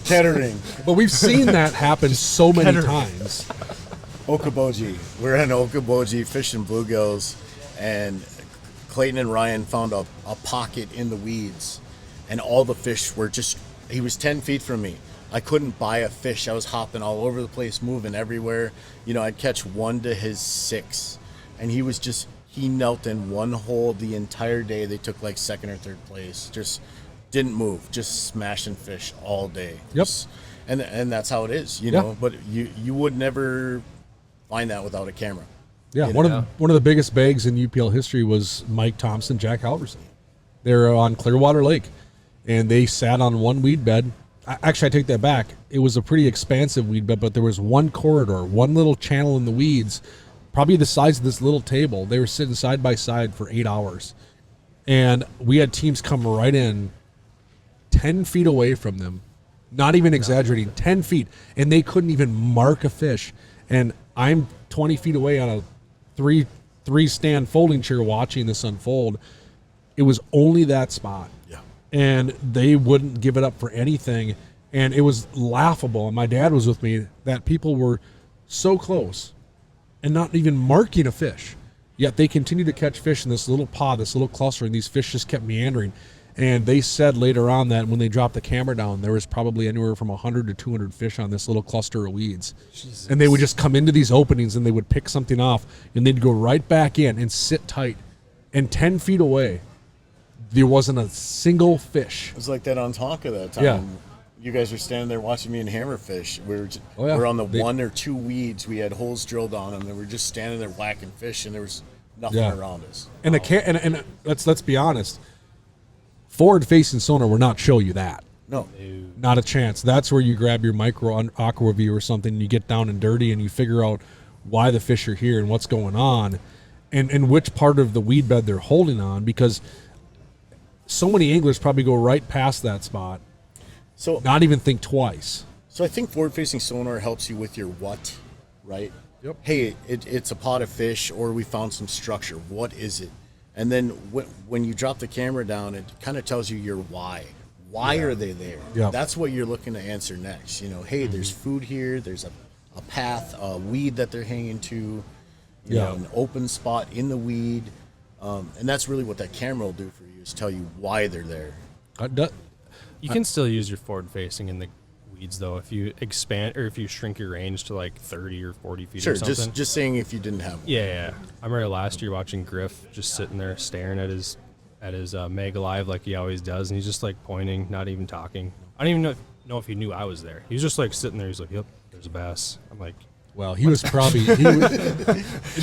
Kettering, But we've seen that happen so many times. Okoboji. We're in Okoboji fishing bluegills, and Clayton and Ryan found a pocket in the weeds, and all the fish were he was 10 feet from me. I couldn't buy a fish. I was hopping all over the place, moving everywhere. I'd catch 1 to his 6, and he knelt in one hole the entire day. They took like 2nd or 3rd place. Just didn't move, just smashing fish all day. Yep. And that's how it is, Yeah. But you would never find that without a camera. Yeah, one of the biggest bags in UPL history was Mike Thompson, Jack Halverson. They're on Clearwater Lake, and they sat on one weed bed. Actually, I take that back. It was a pretty expansive weed bed, but there was one corridor, one little channel in the weeds, probably the size of this little table. They were sitting side by side for 8 hours. And we had teams come right in 10 feet away from them, not even exaggerating, 10 feet, and they couldn't even mark a fish. And I'm 20 feet away on a three stand folding chair watching this unfold. It was only that spot. Yeah. And they wouldn't give it up for anything. And it was laughable. And my dad was with me that people were so close and not even marking a fish. Yet they continued to catch fish in this little pod, this little cluster, and these fish just kept meandering. And they said later on that when they dropped the camera down, there was probably anywhere from 100 to 200 fish on this little cluster of weeds. Jesus. And they would just come into these openings and they would pick something off and they'd go right back in and sit tight. And 10 feet away, there wasn't a single fish. It was like that on Tonka that time. Yeah. You guys were standing there watching me and hammerfish. We yeah. were on the one or two weeds. We had holes drilled on them, and we were just standing there whacking fish, and there was nothing around us. And and let's be honest, forward-facing sonar will not show you that. No. Not a chance. That's where you grab your micro aqua view or something, and you get down and dirty, and you figure out why the fish are here and what's going on, and which part of the weed bed they're holding on, because so many anglers probably go right past that spot. So not even think twice. So I think forward-facing sonar helps you with your what, right? Yep. Hey, it's a pot of fish, or we found some structure. What is it? And then when you drop the camera down, it kind of tells you your why. Why are they there? Yep. That's what you're looking to answer next. You know, hey, there's food here. There's a path, a weed that they're hanging to. You know, an open spot in the weed. And that's really what that camera will do for you, is tell you why they're there. You can still use your forward facing in the weeds though if you expand or if you shrink your range to like 30 or 40 feet Sure, or something. just saying if you didn't have one. Yeah. I remember last year watching Griff just sitting there staring at his Mega Live like he always does, and he's just like pointing, not even talking. I don't even know if he knew I was there. He was just like sitting there. He's like, "Yep, there's a bass." I'm like, well, he was probably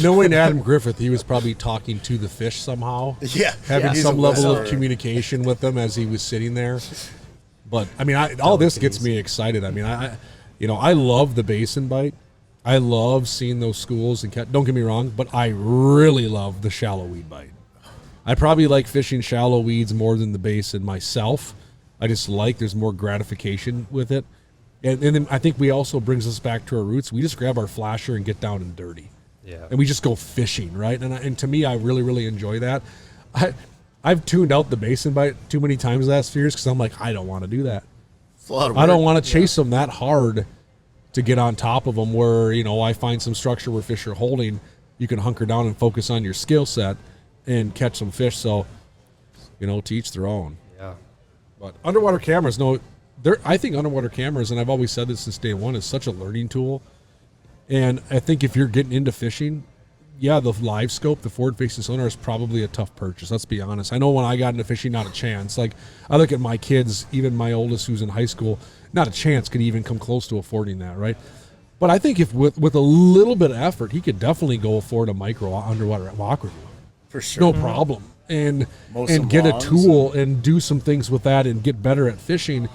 knowing Adam Griffith, he was probably talking to the fish somehow. Yeah, having he's some a level whisperer. of communication with them as he was sitting there. But I mean, all this gets me excited. I mean, I love the basin bite. I love seeing those schools and don't get me wrong, but I really love the shallow weed bite. I probably like fishing shallow weeds more than the basin myself. I just like there's more gratification with it. And then I think we also brings us back to our roots. We just grab our flasher and get down and dirty. yeah. And we just go fishing, right? And to me, I really, really enjoy that. I've tuned out the basin bite too many times last few years because I'm like, I don't want to do that. It's a lot of I don't work. want to chase them that hard to get on top of them where, I find some structure where fish are holding. You can hunker down and focus on your skill set and catch some fish. So, to each their own. Yeah. But underwater cameras, I think underwater cameras, and I've always said this since day one, is such a learning tool. And I think if you're getting into fishing, the live scope, the forward-facing sonar is probably a tough purchase. Let's be honest. I know when I got into fishing, not a chance. Like, I look at my kids, even my oldest who's in high school, not a chance could even come close to affording that, right? But I think if with a little bit of effort, he could definitely go afford a micro underwater aqua view. For sure. No problem. And get a tool and do some things with that and get better at fishing.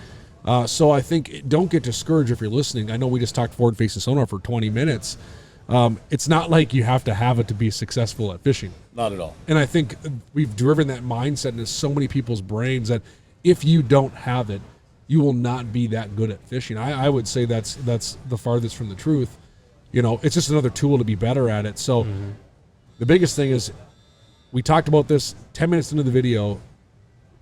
So I think don't get discouraged if you're listening. I know we just talked forward-facing sonar for 20 minutes. It's not like you have to have it to be successful at fishing. Not at all. And I think we've driven that mindset into so many people's brains that if you don't have it, you will not be that good at fishing. I would say that's the farthest from the truth. It's just another tool to be better at it. So the biggest thing is, we talked about this 10 minutes into the video,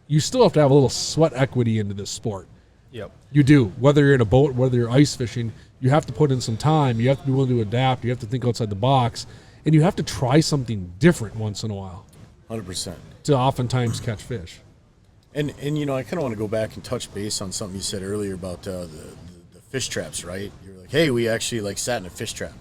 you still have to have a little sweat equity into this sport. Yep. You do. Whether you're in a boat, whether you're ice fishing, you have to put in some time. You have to be willing to adapt. You have to think outside the box. And you have to try something different once in a while 100%. to oftentimes catch fish. And I kind of want to go back and touch base on something you said earlier about the fish traps, right? You were like, hey, we actually sat in a fish trap.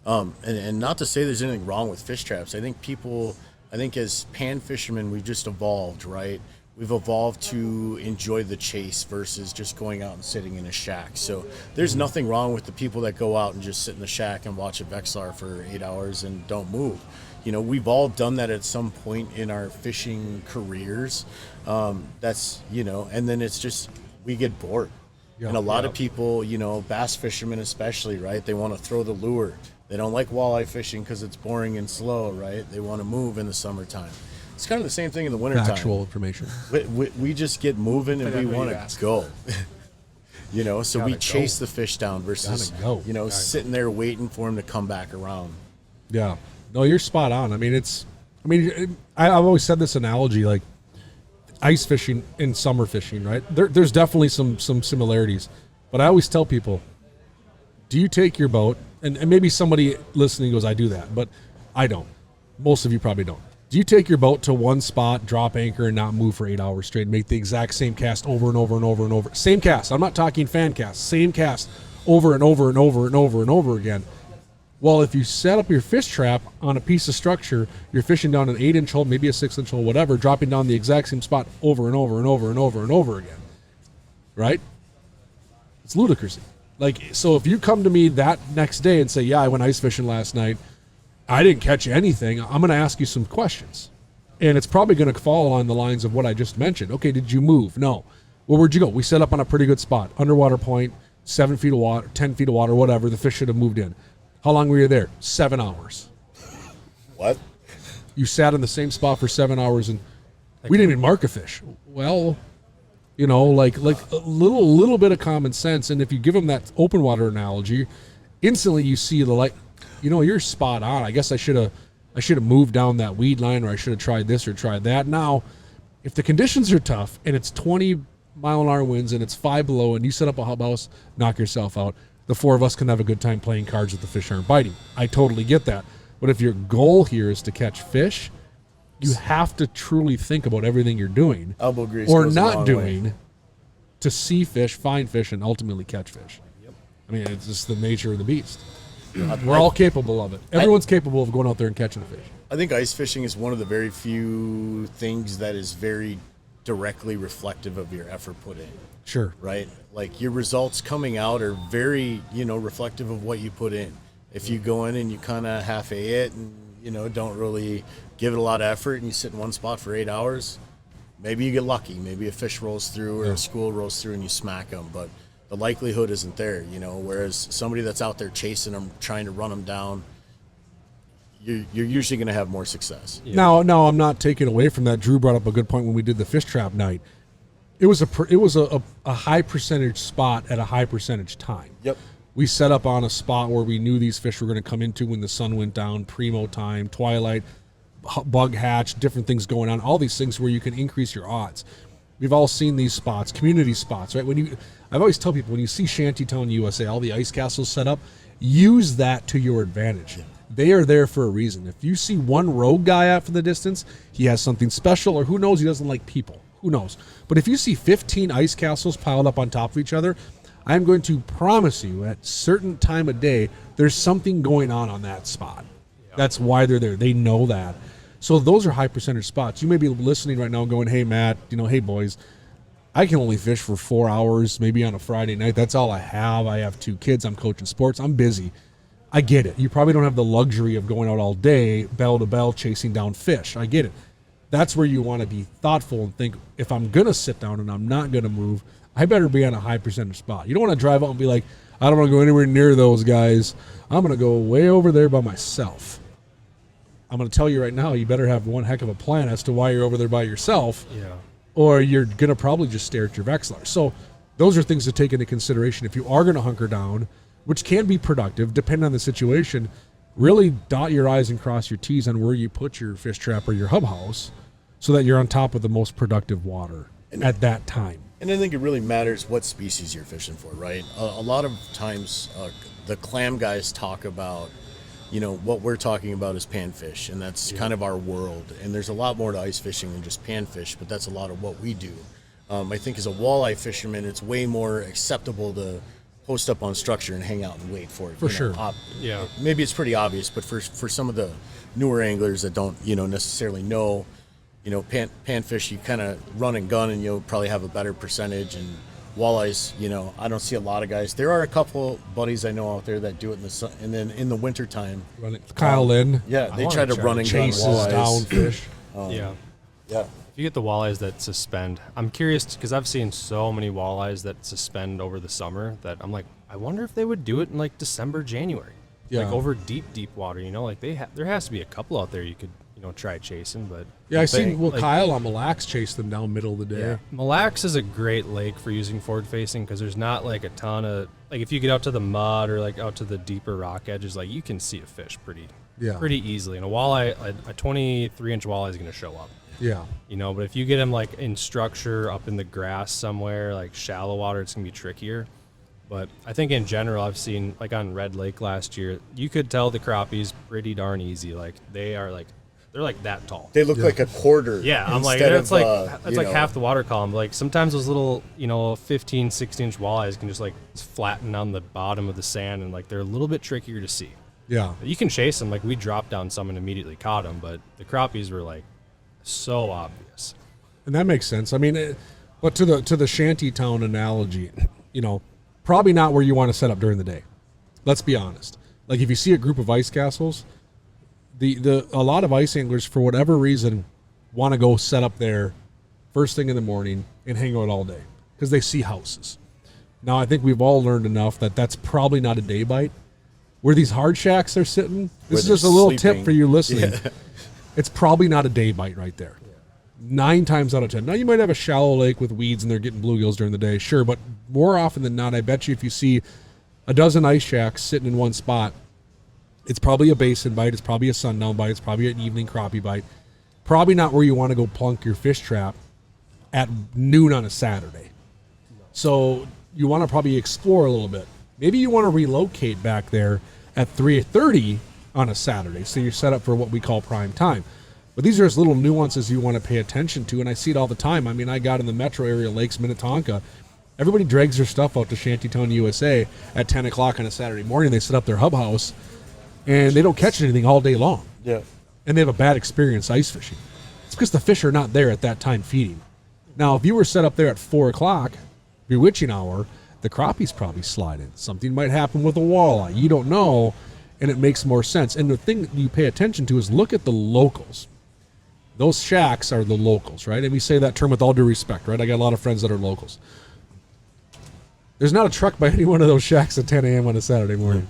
And not to say there's anything wrong with fish traps. I think as pan fishermen, we've just evolved, right? We've evolved to enjoy the chase versus just going out and sitting in a shack. So there's nothing wrong with the people that go out and just sit in the shack and watch a Vexlar for 8 hours and don't move. we've all done that at some point in our fishing careers. That's, and then it's just, we get bored. And a lot of people, bass fishermen especially, right? They want to throw the lure. They don't like walleye fishing because it's boring and slow, right? They want to move in the summertime. It's kind of the same thing in the wintertime. Factual information. We just get moving and we want to go. So we chase the fish down versus, sitting there waiting for him to come back around. Yeah. No, you're spot on. I mean, I've always said this analogy, like ice fishing and summer fishing, right? There's definitely some similarities. But I always tell people, do you take your boat, and maybe somebody listening goes, I do that, but I don't. Most of you probably don't. Do you take your boat to one spot, drop anchor, and not move for 8 hours straight, and make the exact same cast over and over and over and over? Same cast. I'm not talking fan cast. Same cast over and over and over and over and over again. Well, if you set up your fish trap on a piece of structure, you're fishing down an 8-inch hole, maybe a 6-inch hole, whatever, dropping down the exact same spot over and over and over and over and over again. Right? It's ludicrous. Like, so if you come to me that next day and say, yeah, I went ice fishing last night, I didn't catch anything, I'm going to ask you some questions. And it's probably going to fall along the lines of what I just mentioned. Okay, did you move? No. Well, where'd you go? We set up on a pretty good spot. Underwater point, 7 feet of water, 10 feet of water, whatever. The fish should have moved in. How long were you there? 7 hours. What? You sat in the same spot for 7 hours and we didn't even mark a fish. Well, like a little bit of common sense. And if you give them that open water analogy, instantly you see the light. You're spot on. I guess I should have moved down that weed line, or I should have tried this or tried that. Now, if the conditions are tough and it's 20-mile-an-hour winds and it's 5 below and you set up a hub house, knock yourself out. The 4 of us can have a good time playing cards if the fish aren't biting. I totally get that. But if your goal here is to catch fish, you have to truly think about everything you're doing Elbow grease or goes a not long doing way. to see fish, find fish, and ultimately catch fish. Yep. I mean, it's just the nature of the beast. We're all capable of it. Everyone's capable of going out there and catching a fish. I think ice fishing is one of the very few things that is very directly reflective of your effort put in. Sure. Right? Like your results coming out are very, reflective of what you put in. If you go in and you kind of half-a it and, don't really give it a lot of effort and you sit in one spot for 8 hours, maybe you get lucky. Maybe a fish rolls through or a school rolls through and you smack them. But the likelihood isn't there, whereas somebody that's out there chasing them, trying to run them down, you're usually going to have more success. Yeah. Now, I'm not taking away from that. Drew brought up a good point when we did the fish trap night. It was a high percentage spot at a high percentage time. Yep. We set up on a spot where we knew these fish were going to come into when the sun went down, primo time, twilight, bug hatch, different things going on, all these things where you can increase your odds. We've all seen these spots, community spots, right? I've always tell people, when you see Shantytown, USA, all the ice castles set up, use that to your advantage. Yeah. They are there for a reason. If you see one rogue guy out from the distance, he has something special, or who knows, he doesn't like people. Who knows? But if you see 15 ice castles piled up on top of each other, I'm going to promise you at a certain time of day, there's something going on that spot. Yeah. That's why they're there. They know that. So those are high percentage spots. You may be listening right now going, hey, Matt, hey, boys, I can only fish for 4 hours, maybe on a Friday night. That's all I have. I have 2 kids. I'm coaching sports. I'm busy. I get it. You probably don't have the luxury of going out all day, bell to bell, chasing down fish. I get it. That's where you want to be thoughtful and think, if I'm going to sit down and I'm not going to move, I better be on a high percentage spot. You don't want to drive out and be like, I don't want to go anywhere near those guys. I'm going to go way over there by myself. I'm going to tell you right now, you better have one heck of a plan as to why you're over there by yourself. Yeah. Or you're going to probably just stare at your Vexlar. So those are things to take into consideration. If you are going to hunker down, which can be productive, depending on the situation, really dot your I's and cross your T's on where you put your fish trap or your hub house so that you're on top of the most productive water at that time. And I think it really matters what species you're fishing for, right? A lot of times the clam guys talk about, what we're talking about is panfish, and that's kind of our world. And there's a lot more to ice fishing than just panfish, but that's a lot of what we do. I think as a walleye fisherman, it's way more acceptable to post up on structure and hang out and wait for it. For sure. Yeah. Maybe it's pretty obvious, but for some of the newer anglers that don't, necessarily know, panfish, you kind of run and gun and you'll probably have a better percentage and walleyes, you know, I don't see a lot of guys. There are a couple buddies I know out there that do it in the sun, and then in the wintertime. Kyle Lynn Yeah, they wanna try to try run to and chases gun walleyes. down fish. Yeah. Yeah. If you get the walleyes that suspend, I'm curious because I've seen so many walleyes that suspend over the summer that I'm like, I wonder if they would do it in like December, January, Yeah. like over deep water. You know, like there has to be a couple out there you could try chasing. But Yeah, I seen like, Kyle on Mille Lacs chase them down middle of the day. Yeah, Mille Lacs is a great lake for using forward facing because there's not like a ton of like if you get out to the mud or like out to the deeper rock edges, like you can see a fish pretty easily. And a walleye, a 23-inch walleye is going to show up. Yeah. You know, but if you get them like in structure up in the grass somewhere, like shallow water, it's gonna be trickier. But I think in general, I've seen like on Red Lake last year, you could tell the crappies pretty darn easy. Like they're like that tall. They look like a quarter. Yeah, I'm like instead that's of, like that's you like know, half the water column. Like sometimes those little 15, 16-inch walleyes can just like flatten on the bottom of the sand, and like they're a little bit trickier to see. Yeah. You can chase them. Like we dropped down some and immediately caught them, but the crappies were like so obvious. And that makes sense. I mean, but to the shanty town analogy, probably not where you want to set up during the day. Let's be honest. Like if you see a group of ice castles, a lot of ice anglers for whatever reason want to go set up there first thing in the morning and hang out all day because they see houses. Now I think we've all learned enough that that's probably not a day bite. Where these hard shacks are sitting, this is just a little tip for you listening. Yeah. It's probably not a day bite right there. 9 times out of 10. Now, you might have a shallow lake with weeds and they're getting bluegills during the day, sure, but more often than not, I bet you if you see a dozen ice shacks sitting in one spot, it's probably a basin bite, it's probably a sundown bite, it's probably an evening crappie bite. Probably not where you want to go plunk your fish trap at noon on a Saturday. So you want to probably explore a little bit. Maybe you want to relocate back there at 3:30 on a Saturday, so you're set up for what we call prime time. But these are just little nuances you want to pay attention to, and I see it all the time. I mean, I got in the metro area, Lakes Minnetonka. Everybody drags their stuff out to Shantytown, USA at 10 o'clock on a Saturday morning. They set up their hub house, and they don't catch anything all day long. Yeah. And they have a bad experience ice fishing. It's because the fish are not there at that time feeding. Now, if you were set up there at 4 o'clock, your witching hour, the crappies probably slide in. Something might happen with a walleye. You don't know, and it makes more sense. And the thing you pay attention to is look at the locals. Those shacks are the locals, right? And we say that term with all due respect, right? I got a lot of friends that are locals. There's not a truck by any one of those shacks at 10 a.m. on a Saturday morning.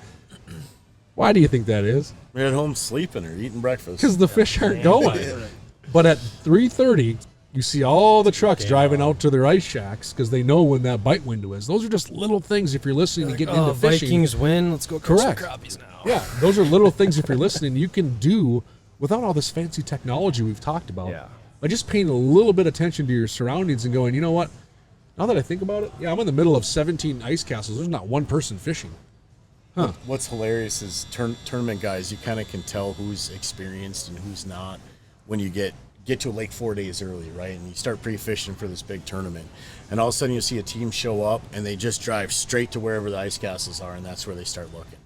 Why do you think that is? They're at home sleeping or eating breakfast. Because the fish aren't going. But at 3:30, you see all the trucks driving out to their ice shacks because they know when that bite window is. Those are just little things if you're listening to getting into fishing. Vikings win. Let's go catch some Correct. crappies now. Yeah, those are little things if you're listening you can do without all this fancy technology we've talked about. Yeah. By just paying a little bit of attention to your surroundings and going, you know what? Now that I think about it, yeah, I'm in the middle of 17 ice castles. There's not one person fishing. Huh. What's hilarious is tournament guys, you kind of can tell who's experienced and who's not when you get to a lake 4 days early, right? And you start pre-fishing for this big tournament. And all of a sudden you see a team show up and they just drive straight to wherever the ice castles are, and that's where they start looking.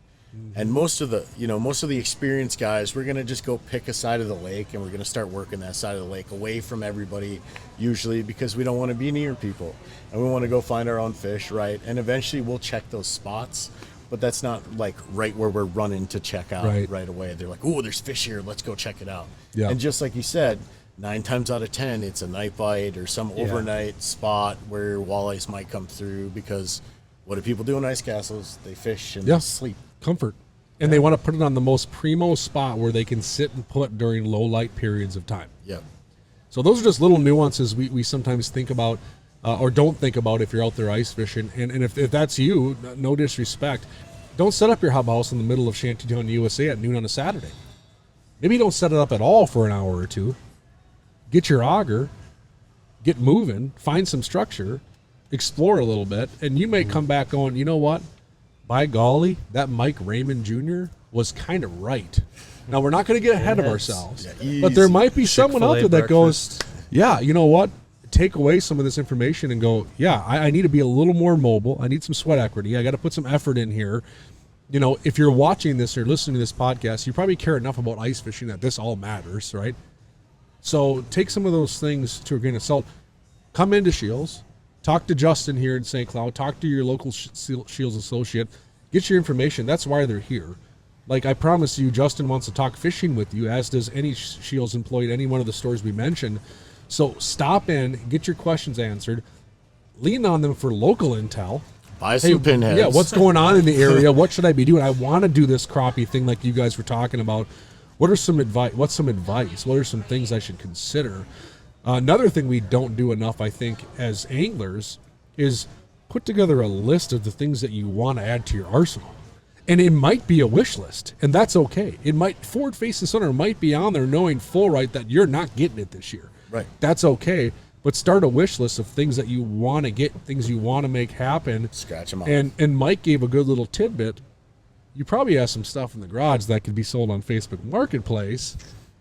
And most of the experienced guys, we're going to just go pick a side of the lake and we're going to start working that side of the lake away from everybody usually because we don't want to be near people and we want to go find our own fish, right? And eventually we'll check those spots, but that's not like right where we're running to check out right away. They're like, oh, there's fish here. Let's go check it out. Yeah. And just like you said, 9 times out of 10, it's a night bite or some overnight spot where walleyes might come through because what do people do in ice castles? They fish and they sleep. Comfort. And they want to put it on the most primo spot where they can sit and put during low light periods of time. Yeah. So those are just little nuances we sometimes think about or don't think about if you're out there ice fishing. And if that's you, no disrespect, don't set up your hub house in the middle of Shantytown, USA at noon on a Saturday. Maybe don't set it up at all for an hour or two. Get your auger, get moving, find some structure, explore a little bit, and you may come back going, you know what? By golly, that Mike Raymond Jr. was kind of right. Now, we're not going to get ahead of ourselves, but there might be someone out there that goes, yeah, you know what? Take away some of this information and go, yeah, I need to be a little more mobile. I need some sweat equity. I got to put some effort in here. You know, if you're watching this or listening to this podcast, you probably care enough about ice fishing that this all matters, right? So take some of those things to a grain of salt. Come into Scheels, talk to Justin here in St. Cloud, talk to your local Scheels associate, get your information. That's why they're here. Like, I promise you, Justin wants to talk fishing with you, as does any Scheels employee at any one of the stores we mentioned. So stop in, get your questions answered, lean on them for local intel. Buy some pinheads. Yeah, what's going on in the area? What should I be doing? I want to do this crappie thing like you guys were talking about. What are some advice? What's some advice? What are some things I should consider? Another thing we don't do enough, I think, as anglers, is put together a list of the things that you want to add to your arsenal. And it might be a wish list, and that's okay. It might, forward facing sonar might be on there knowing full right that you're not getting it this year. Right. That's okay. But start a wish list of things that you want to get, things you want to make happen. Scratch them off. And Mike gave a good little tidbit. You probably have some stuff in the garage that could be sold on Facebook Marketplace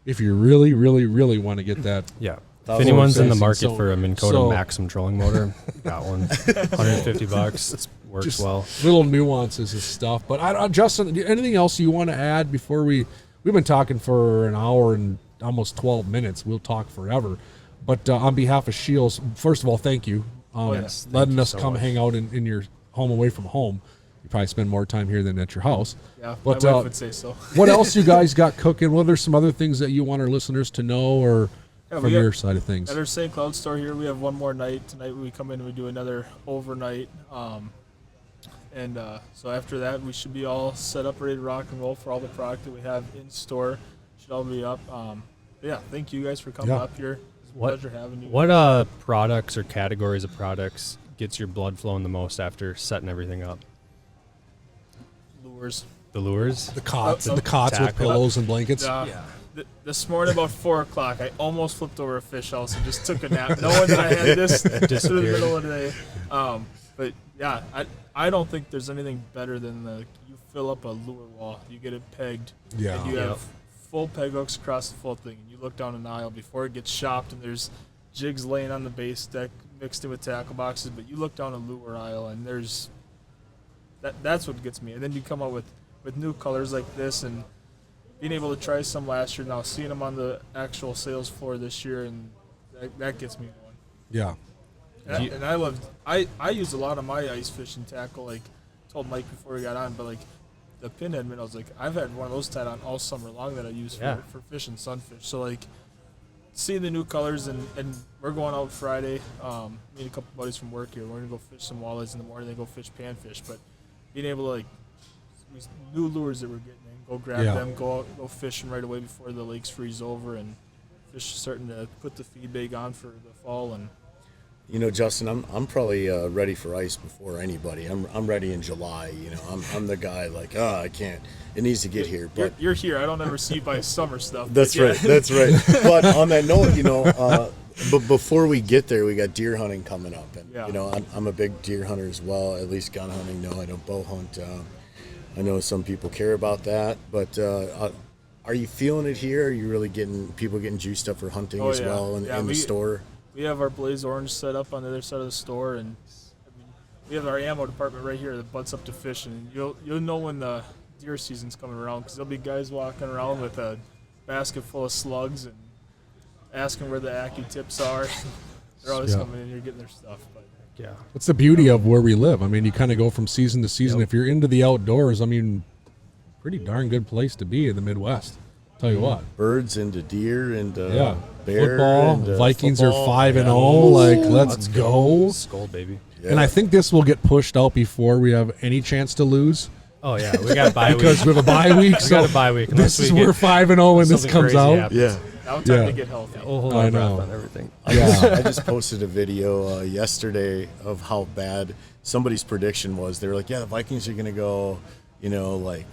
if you really, really, really want to get that. Yeah. If Thousand anyone's in the percent. market So- for a Minn Kota so- Maxim trolling motor, got one. $150. It works Just well. little nuances and stuff. But Justin, anything else you want to add before we've been talking for an hour and almost 12 minutes. We'll talk forever. But on behalf of Scheels, first of all, thank you. Yes, thank letting you us so come much. hang out in your home away from home. You probably spend more time here than at your house. Yeah, But, my wife would say so. What else you guys got cooking? What are some other things that you want our listeners to know, or Yeah, from we got- your side of things? At our St. Cloud store here, we have one more night. Tonight we come in and we do another overnight. So after that, we should be all set up, ready to rock and roll for all the product that we have in store. Should all be up. But yeah, thank you guys for coming Yeah. up here. It's a What- pleasure having you. What products or categories of products gets your blood flowing the most after setting everything up? Lures. The lures? The cots, Oh, the cots with tackle. pillows and blankets. This morning about 4 o'clock, I almost flipped over a fish house and just took a nap, knowing that I had this through the Disappeared. middle of the day. But yeah, I don't think there's anything better than you fill up a lure wall, you get it pegged, Yeah. and you Yep. have full peg hooks across the full thing, and you look down an aisle before it gets shopped, and there's jigs laying on the base deck mixed in with tackle boxes, but you look down a lure aisle and there's that's what gets me. And then you come out with new colors like this, and being able to try some last year, now seeing them on the actual sales floor this year, and that gets me going. Yeah. And I use a lot of my ice fishing tackle, like I told Mike before we got on, but like the pinhead minnows, like I've had one of those tied on all summer long that I use Yeah. for fishing sunfish. So like seeing the new colors, and we're going out Friday. Me and a couple buddies from work here, we're gonna go fish some walleyes in the morning, then go fish panfish. But being able to like these new lures that we're getting in, go grab Yeah. them, go out, go fishing right away before the lakes freeze over, and fish starting to put the feed bag on for the fall. And You know, Justin, I'm probably ready for ice before anybody. I'm ready in July. You know, I'm the guy like, I can't. It needs to get here. But you're here. I don't ever see you buy summer stuff. but that's yeah. right. That's right. But on that note, you know, but before we get there, we got deer hunting coming up, and Yeah. you know, I'm a big deer hunter as well. At least gun hunting. No, I don't bow hunt. I know some people care about that, but are you feeling it here? Are you really getting people getting juiced up for hunting Oh, as yeah. well in Yeah, the store? We have our Blaze Orange set up on the other side of the store, and I mean, we have our ammo department right here that butts up to fishing. And you'll know when the deer season's coming around, because there'll be guys walking around with a basket full of slugs and asking where the AccuTips are. They're always Yeah. coming in here getting their stuff. But Yeah. That's the beauty of where we live. I mean, you kind of go from season to season. Yep. If you're into the outdoors, I mean, pretty darn good place to be in the Midwest. Tell you what. Birds into deer and Yeah. bear Football. and, Vikings football. are 5-0. Yeah. Like, let's go. Skull, baby. Yeah. And I think this will get pushed out before we have any chance to lose, Oh, yeah. We got a bye week. because we have a bye week. We So got a bye week. this unless we is get we're 5-0 when this something comes crazy out. happens. Yeah. now time Yeah. to get healthy. We'll hold I our breath know. on everything. Yeah. I just posted a video yesterday of how bad somebody's prediction was. They were like, "Yeah, the Vikings are going to go, you know, like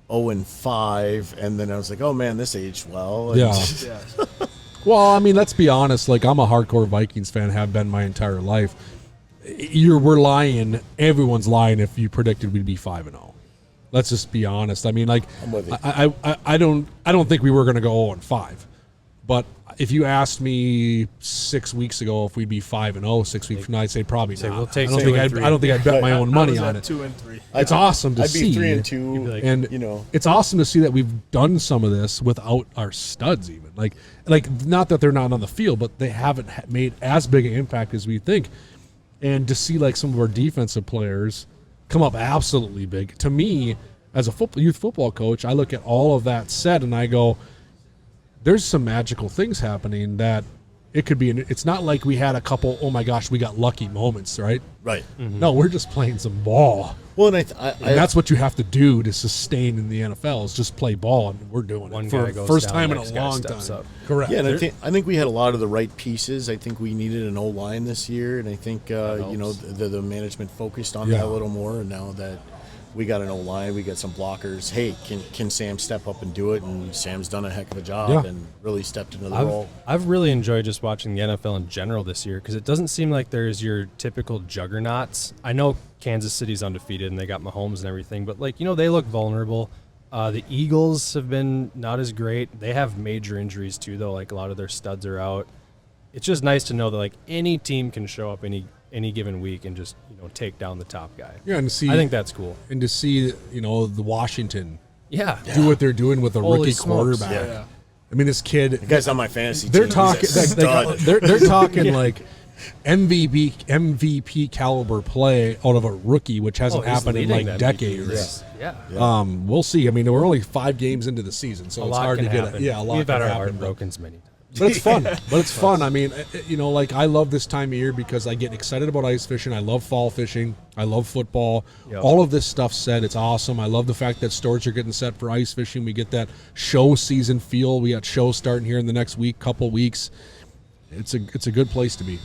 0-5," and then I was like, "Oh man, this aged well." And Yeah. Yeah. Well, I mean, let's be honest. Like, I'm a hardcore Vikings fan, have been my entire life. We're lying. Everyone's lying if you predicted we'd be 5-0. Let's just be honest. I mean, like, I'm with you. I don't think we were going to go 0-5. But if you asked me 6 weeks ago if we'd be 5-0 6 weeks from now, I'd say probably Say not. we'll take I don't 2 think and I'd, 3. I don't think I'd bet my own money I on was it. at 2-3. It's awesome to I'd see. be 3-2. You'd be like, And you know, it's awesome to see that we've done some of this without our studs, even like not that they're not on the field, but they haven't made as big an impact as we think. And to see like some of our defensive players come up absolutely big. To me, as a youth football coach, I look at all of that set and I go, there's some magical things happening that it could be. It's not like we had a couple, oh my gosh, we got lucky moments, right? Right. No, we're just playing some ball. Well, and And that's what you have to do to sustain in the NFL is just play ball, and we're doing One it for guy goes first down, time in a next guy long steps time. up. Correct. Yeah, and I think we had a lot of the right pieces. I think we needed an O-line this year, and I think the management focused on that a little more. And now that we got an O-line, we got some blockers. Hey, can Sam step up and do it? And Sam's done a heck of a job and really stepped into the role. I've really enjoyed just watching the NFL in general this year because it doesn't seem like there's your typical juggernauts. I know Kansas City's undefeated and they got Mahomes and everything, but they look vulnerable. The Eagles have been not as great. They have major injuries too, though. Like a lot of their studs are out. It's just nice to know that any team can show up any given week and just take down the top guy. Yeah, and I think that's cool. And to see the Washington do what they're doing with a Holy rookie smokes. quarterback. Yeah. I mean, this kid. The guy's on my fantasy They're team. talking. He's a stud. They're talking like MVP caliber play out of a rookie, which hasn't he's happened in leading like that decades. Yeah. We'll see. I mean, we're only 5 games into the season, so A it's lot hard can to get happen. it. Yeah, a lot We've can had our happen, heart but- broken many times. But it's fun. I mean, I love this time of year because I get excited about ice fishing. I love fall fishing. I love football. Yep. All of this stuff said, it's awesome. I love the fact that stores are getting set for ice fishing. We get that show season feel. We got shows starting here in the next couple weeks. It's a good place to be.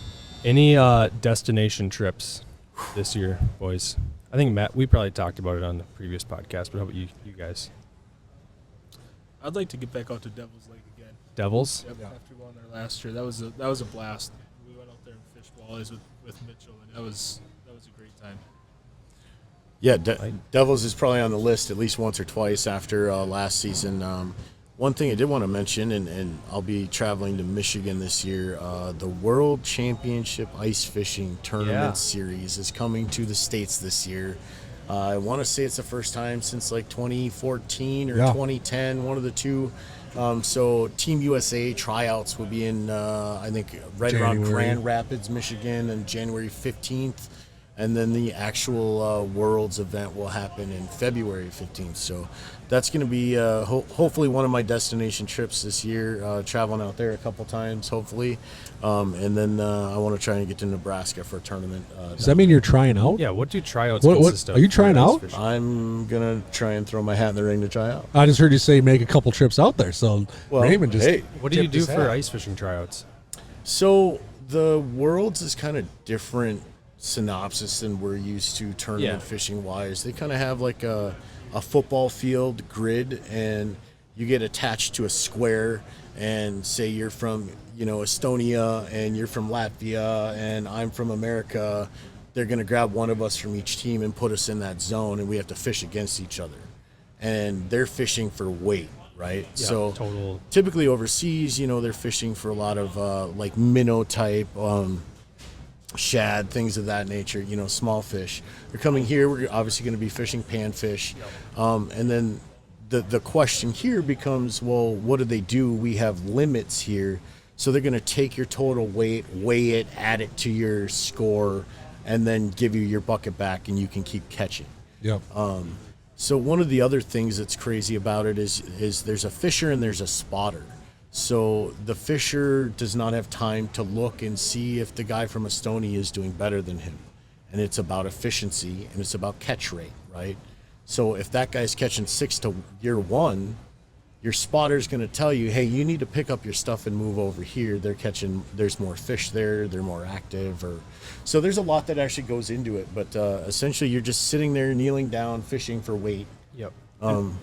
Any destination trips this year, boys? I think Matt, we probably talked about it on the previous podcast, but how about you guys? I'd like to get back out to Devil's Lake again. Devils? Yep, after going there last year, that was a blast. We went out there and fished walleyes with Mitchell, and that was a great time. Yeah, Devils is probably on the list at least once or twice after last season. One thing I did want to mention, and I'll be traveling to Michigan this year, the World Championship Ice Fishing Tournament Series is coming to the States this year. I want to say it's the first time since like 2014 or 2010, one of the two. So Team USA tryouts will be in, I think, around Grand Rapids, Michigan, on January 15th. And then the actual Worlds event will happen in February 15th. So that's going to be hopefully one of my destination trips this year, traveling out there a couple times, hopefully. And then I want to try and get to Nebraska for a tournament. Does that mean you're trying out? Yeah, what do tryouts What consist of? are you trying for ice out? fishing? I'm going to try and throw my hat in the ring to try out. I just heard you say make a couple trips out there. So Well, Raymond just hey. What do you tipped do his for hat. ice fishing tryouts? So the Worlds is kind of different synopsis than we're used to tournament Yeah. fishing wise. They kind of have like a football field grid, and you get attached to a square, and say you're from Estonia and you're from Latvia and I'm from America. They're going to grab one of us from each team and put us in that zone, and we have to fish against each other, and they're fishing for weight, right? Yeah, So total. typically overseas, they're fishing for a lot of like minnow type, shad, things of that nature, small fish. They're coming here. We're obviously going to be fishing panfish. And then the question here becomes, well, what do they do? We have limits here. So they're going to take your total weight, weigh it, add it to your score, and then give you your bucket back, and you can keep catching. Yep. So one of the other things that's crazy about it is there's a fisher and there's a spotter. So the fisher does not have time to look and see if the guy from Estonia is doing better than him. And it's about efficiency, and it's about catch rate, right? So if that guy's catching 6 to year 1, your spotter's going to tell you, hey, you need to pick up your stuff and move over here. There's more fish there, they're more active. So there's a lot that actually goes into it. But essentially, you're just sitting there, kneeling down, fishing for weight. Yep.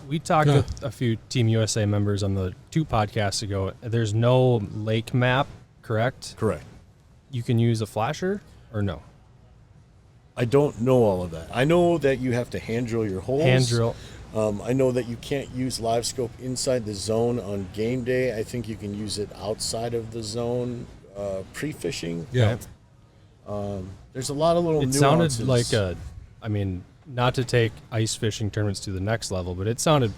We talked with a few Team USA members on the 2 podcasts ago. There's no lake map, correct? Correct. You can use a flasher or no? I don't know all of that. I know that you have to hand drill your holes. Hand drill. I know that you can't use live scope inside the zone on game day. I think you can use it outside of the zone pre-fishing. Yeah. There's a lot of little It nuances. sounded like not to take ice fishing tournaments to the next level, but it sounded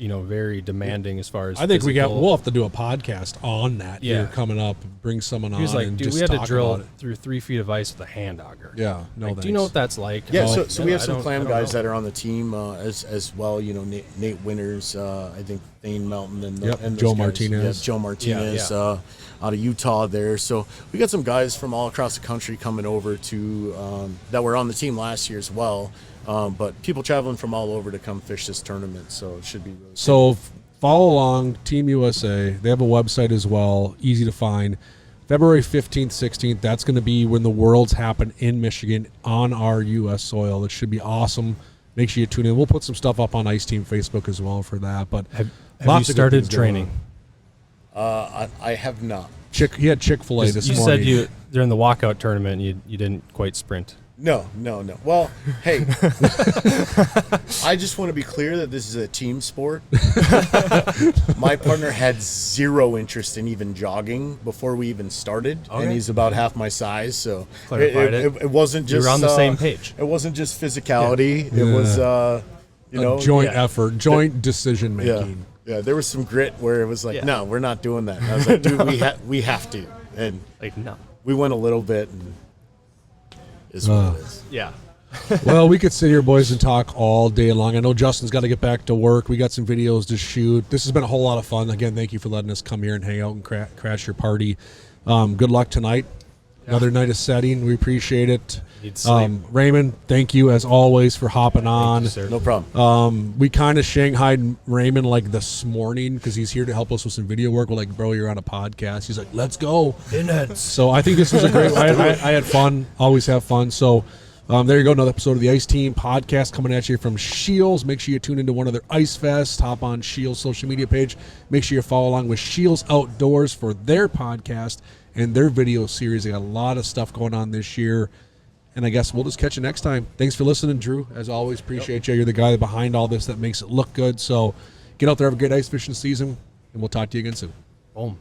very demanding as far as I think physical. we'll have to do a podcast on that Yeah. here coming up. Bring someone on. He was like, and dude, just we had to talk drill about it. through 3 feet of ice with a hand auger. Yeah, no. Like, do you know what that's like? Yeah, Oh, so we have I some don't- clam I don't guys know. that are on the team as well. Nate Winters, I think Thane Melton, and, Yep, and those Joe guys. Martinez. Yeah, Joe Martinez Yeah. Out of Utah there. So we got some guys from all across the country coming over to that were on the team last year as well. But people traveling from all over to come fish this tournament, so it should be really So follow along, Team USA. They have a website as well, easy to find. February 15th, 16th, that's going to be when the Worlds happen in Michigan on our U.S. soil. It should be awesome. Make sure you tune in. We'll put some stuff up on Ice Team Facebook as well for that. But Have lots you of good started things going training? I have not. He had Chick-fil-A this You morning. said during the walkout tournament you didn't quite sprint. No. Well, hey, I just want to be clear that this is a team sport. My partner had zero interest in even jogging before we even started, and Okay. he's about half my size, so Clarified it wasn't You just were on the same page. It wasn't just physicality. It was, a joint effort, joint decision making. Yeah, there was some grit where it was like, Yeah. no, we're not doing that. And I was like, dude, we have to, and Like, no. we went a little bit, and is what it is. Yeah. Well, we could sit here, boys, and talk all day long. I know Justin's got to get back to work. We got some videos to shoot. This has been a whole lot of fun. Again, thank you for letting us come here and hang out and crash your party. Good luck tonight. Another night of setting. We appreciate it. Need sleep. Raymond, thank you as always for hopping on. Thank you, sir. No problem. We kind of shanghaied Raymond like this morning because he's here to help us with some video work. We're like, bro, you're on a podcast. He's like, let's go. So I think this was a great. I had fun. Always have fun. So there you go. Another episode of the Ice Team podcast coming at you from Scheels. Make sure you tune into one of their Ice Fests. Hop on Scheels' social media page. Make sure you follow along with Scheels Outdoors for their podcast and their video series. They got a lot of stuff going on this year. And I guess we'll just catch you next time. Thanks for listening, Drew. As always, appreciate you. You're the guy behind all this that makes it look good. So get out there, have a great ice fishing season, and we'll talk to you again soon. Boom.